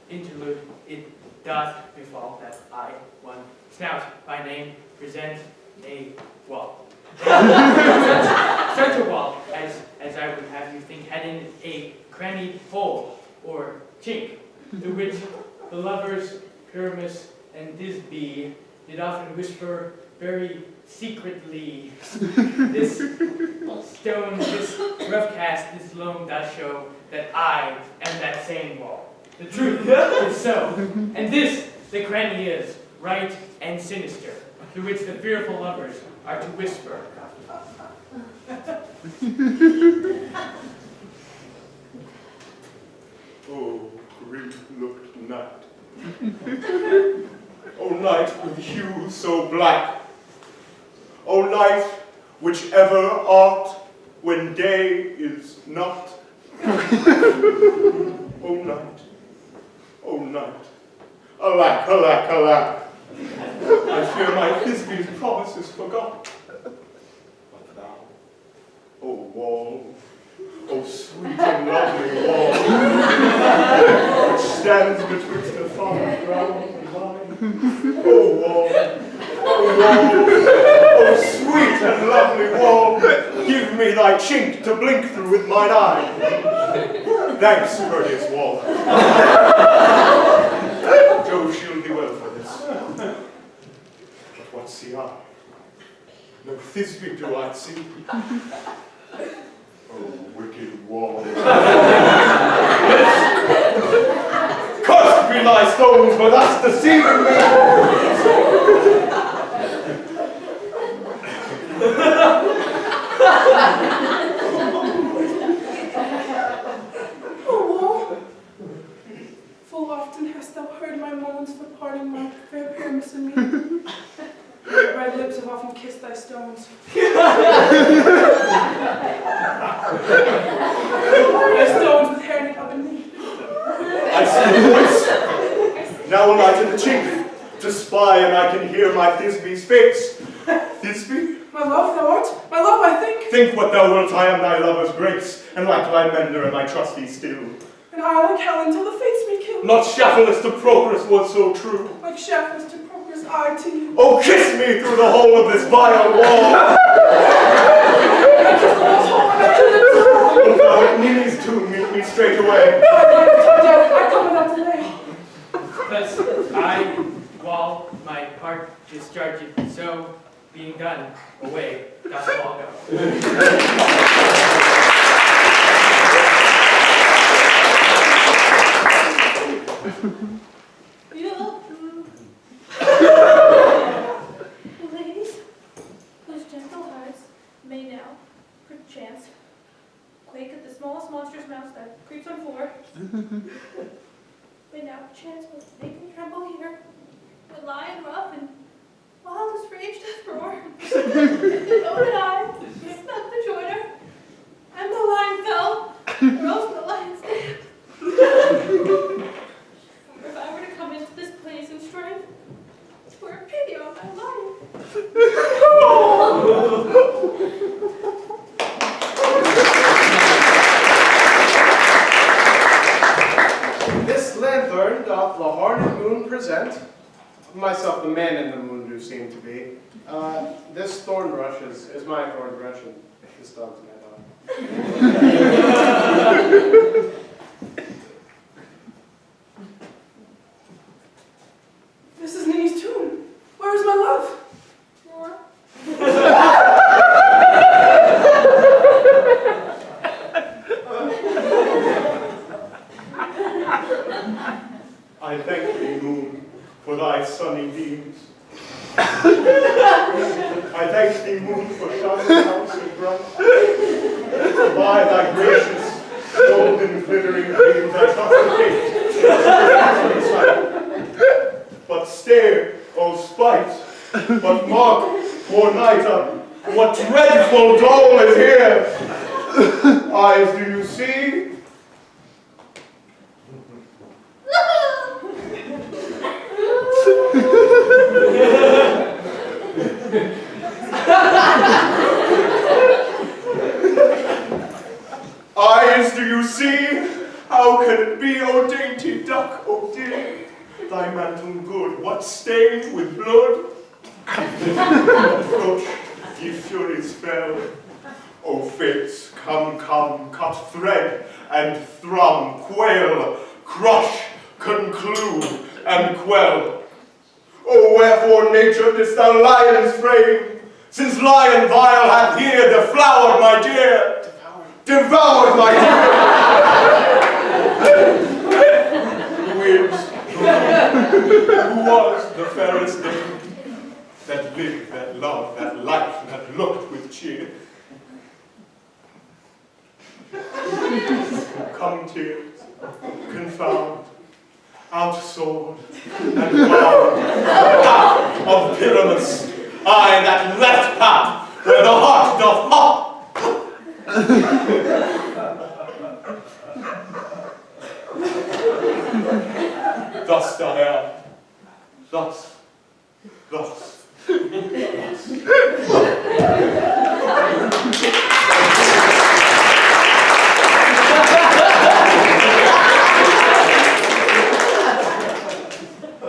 interlude, it doth befall that I, one snout by name, present a wall. Such a wall as I would have you think had in a cranny hole or chink, through which the lovers Pyramus and Thisbe did often whisper very secretly. This stone, this rough cast, this loam does show that I am that same wall. The truth is so, and this the cranny is, right and sinister, through which the fearful lovers are to whisper. Oh, grief-looked night. Oh, night with hue so black. Oh, night which ever art when day is not. Oh, night, alack, alack, alack. I fear my Thisbe's promises forgot. But thou, oh wall, oh sweet and lovely wall, which stands betwixt the farther ground and mine. Oh wall, oh sweet and lovely wall, give me thy chink to blink through with mine eye. Thanks, courteous wall. Jove shield thee well for this. But what see I? No Thisbe do I see. Oh, wicked wall. Cursed be thy stones for thus deceiving me. Full often hast thou heard my moans for parting my fair Pyramus and me. Your red lips have often kissed thy stones. Thy stones with hair knit up in thee. I see the voice. Now am I to the chink to spy, and I can hear my Thisbe's face. Thisbe? My love, thou art. My love, I think. Think what thou wilt, I am thy lover's grace, and like thy mender am I trusty still. And I like Helen till the fates me kill. Not Shafalus to Procrus was so true. Like Shafalus to Procrus, I to you. Oh, kiss me through the hole of this vile wall. Thou knees to meet me straight away. I come without delay. Thus I, wall, my part discharged, so being done, away doth all go. Ladies, whose gentle hearts may now, perchance, quake at the smallest monstrous mouse that creeps on floor, may now perchance will make me tremble here, when lion rough and wildest rage doth roar. If the bone and I, not the joiner, and the lion fell, or else the lion's dead. If I were to come into this place in strength, twere pity on my life. This lanthorn doth the horned moon present. Myself, the man in the moon do seem to be. This thorn brush is my thorn brush, and this dog's my dog. I thank thee, moon, for thy sunny beams. I thank thee, moon, for shining out so bright. By thy gracious, golden, glittering beams, I trust the sight. But stare, O spite, but mark, poor night, what dreadful dole is here. Eyes, do you see? Eyes, do you see? How can it be, O dainty duck, O dear? Thy mantle good, what stained with blood? Approach, ye furies fell. O fates, come, come, cut thread and thrum, quail, crush, conclude, and quell. O wherefore, nature, didst thou lions frame? Since lion vile hath here deflowered my dear, devoured my dear. Who is, who was the fairest dame, that lived, that loved, that liked, that looked with cheer? Come tears, confound, outsoared, and bound, the path of Pyramus, I that left path where the heart doth hop. Thus I am, thus.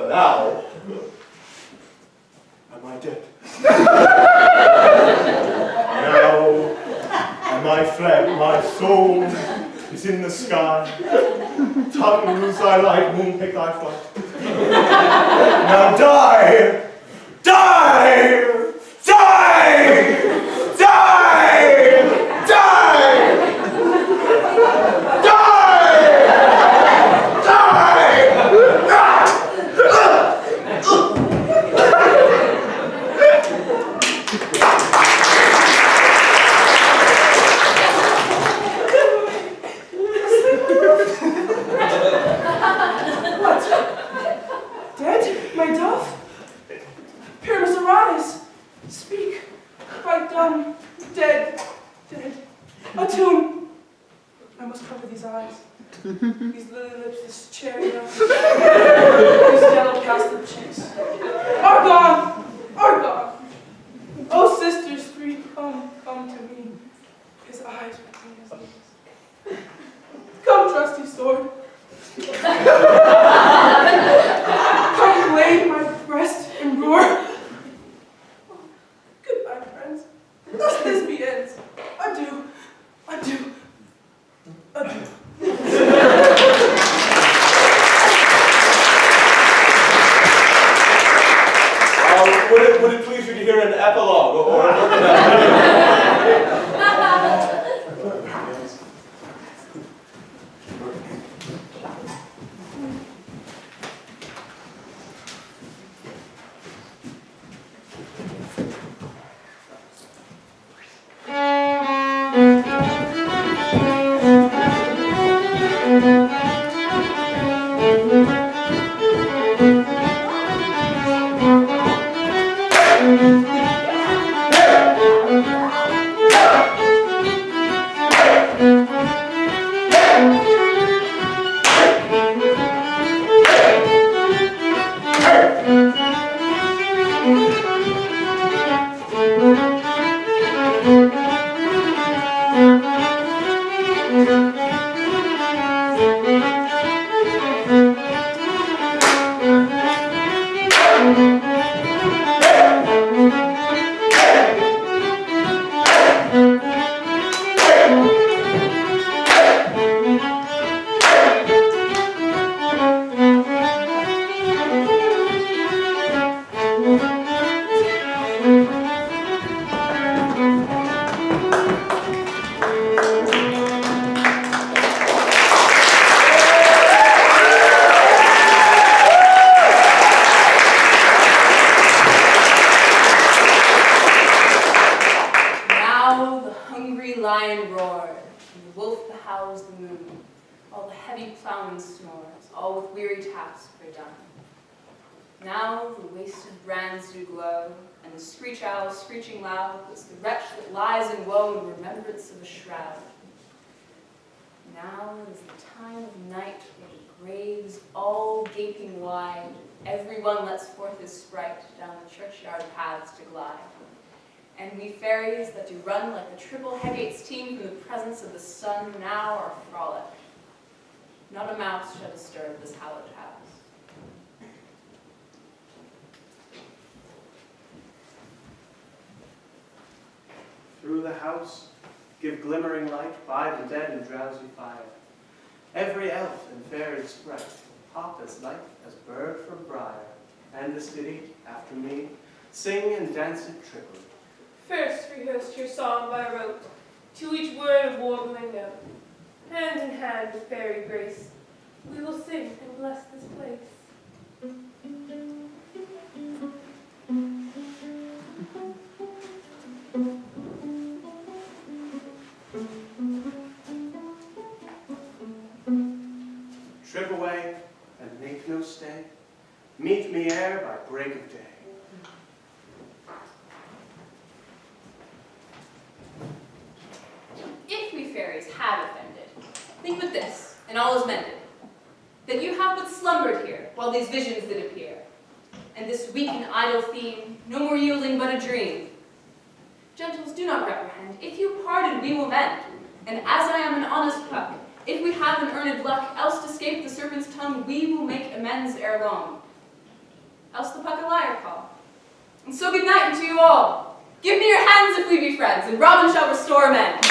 Now, am I dead? Now, am I fled? My soul is in the sky. Tongue loose thy light, moon pick thy flight. Now die! Die! Die! Die! Die! These lily lips, this cherry nose, these yellow castlet cheeks are gone, are gone. Oh, sisters three, come, come to me. His eyes were clean as these. Come, trusty sword. Come, lay my breast and roar. Goodbye, friends. Thus this be ends. Adieu, adieu, adieu. Would it please you to hear an epilogue or an while the heavy plowman snores, all with weary task are done. Now the wasted brands do glow, and the screech owl screeching loud puts the wretch that lies in woe in remembrance of a shroud. Now is the time of night where the graves all gaping wide, everyone lets forth his sprite down the churchyard paths to glide. And we fairies that do run like the triple Hegate's team from the presence of the sun now are frolic. Not a mouse shall disturb this hallowed house. Through the house, give glimmering light by the dead and drowsy fire. Every elf and fairy sprite hop as light as bird from briar, and this ditty, after me, sing and dance it triply. First rehearsed your song by rote, to each word a warbling note. Hand in hand with fairy grace, we will sing and bless this place. Trip away and make no stay. Meet me ere by break of day. If we fairies have offended, think with this, and all is mended, that you have but slumbered here, while these visions did appear, and this weak and idle theme, no more yielding but a dream. Gentles, do not reprehend. If you pardon, we will mend. And as I am an honest puck, if we have an earned luck, else to escape the serpent's tongue, we will make amends ere long. Else the puck a liar call. And so good night unto you all. Give me your hands if we be friends, and Robin shall restore amends.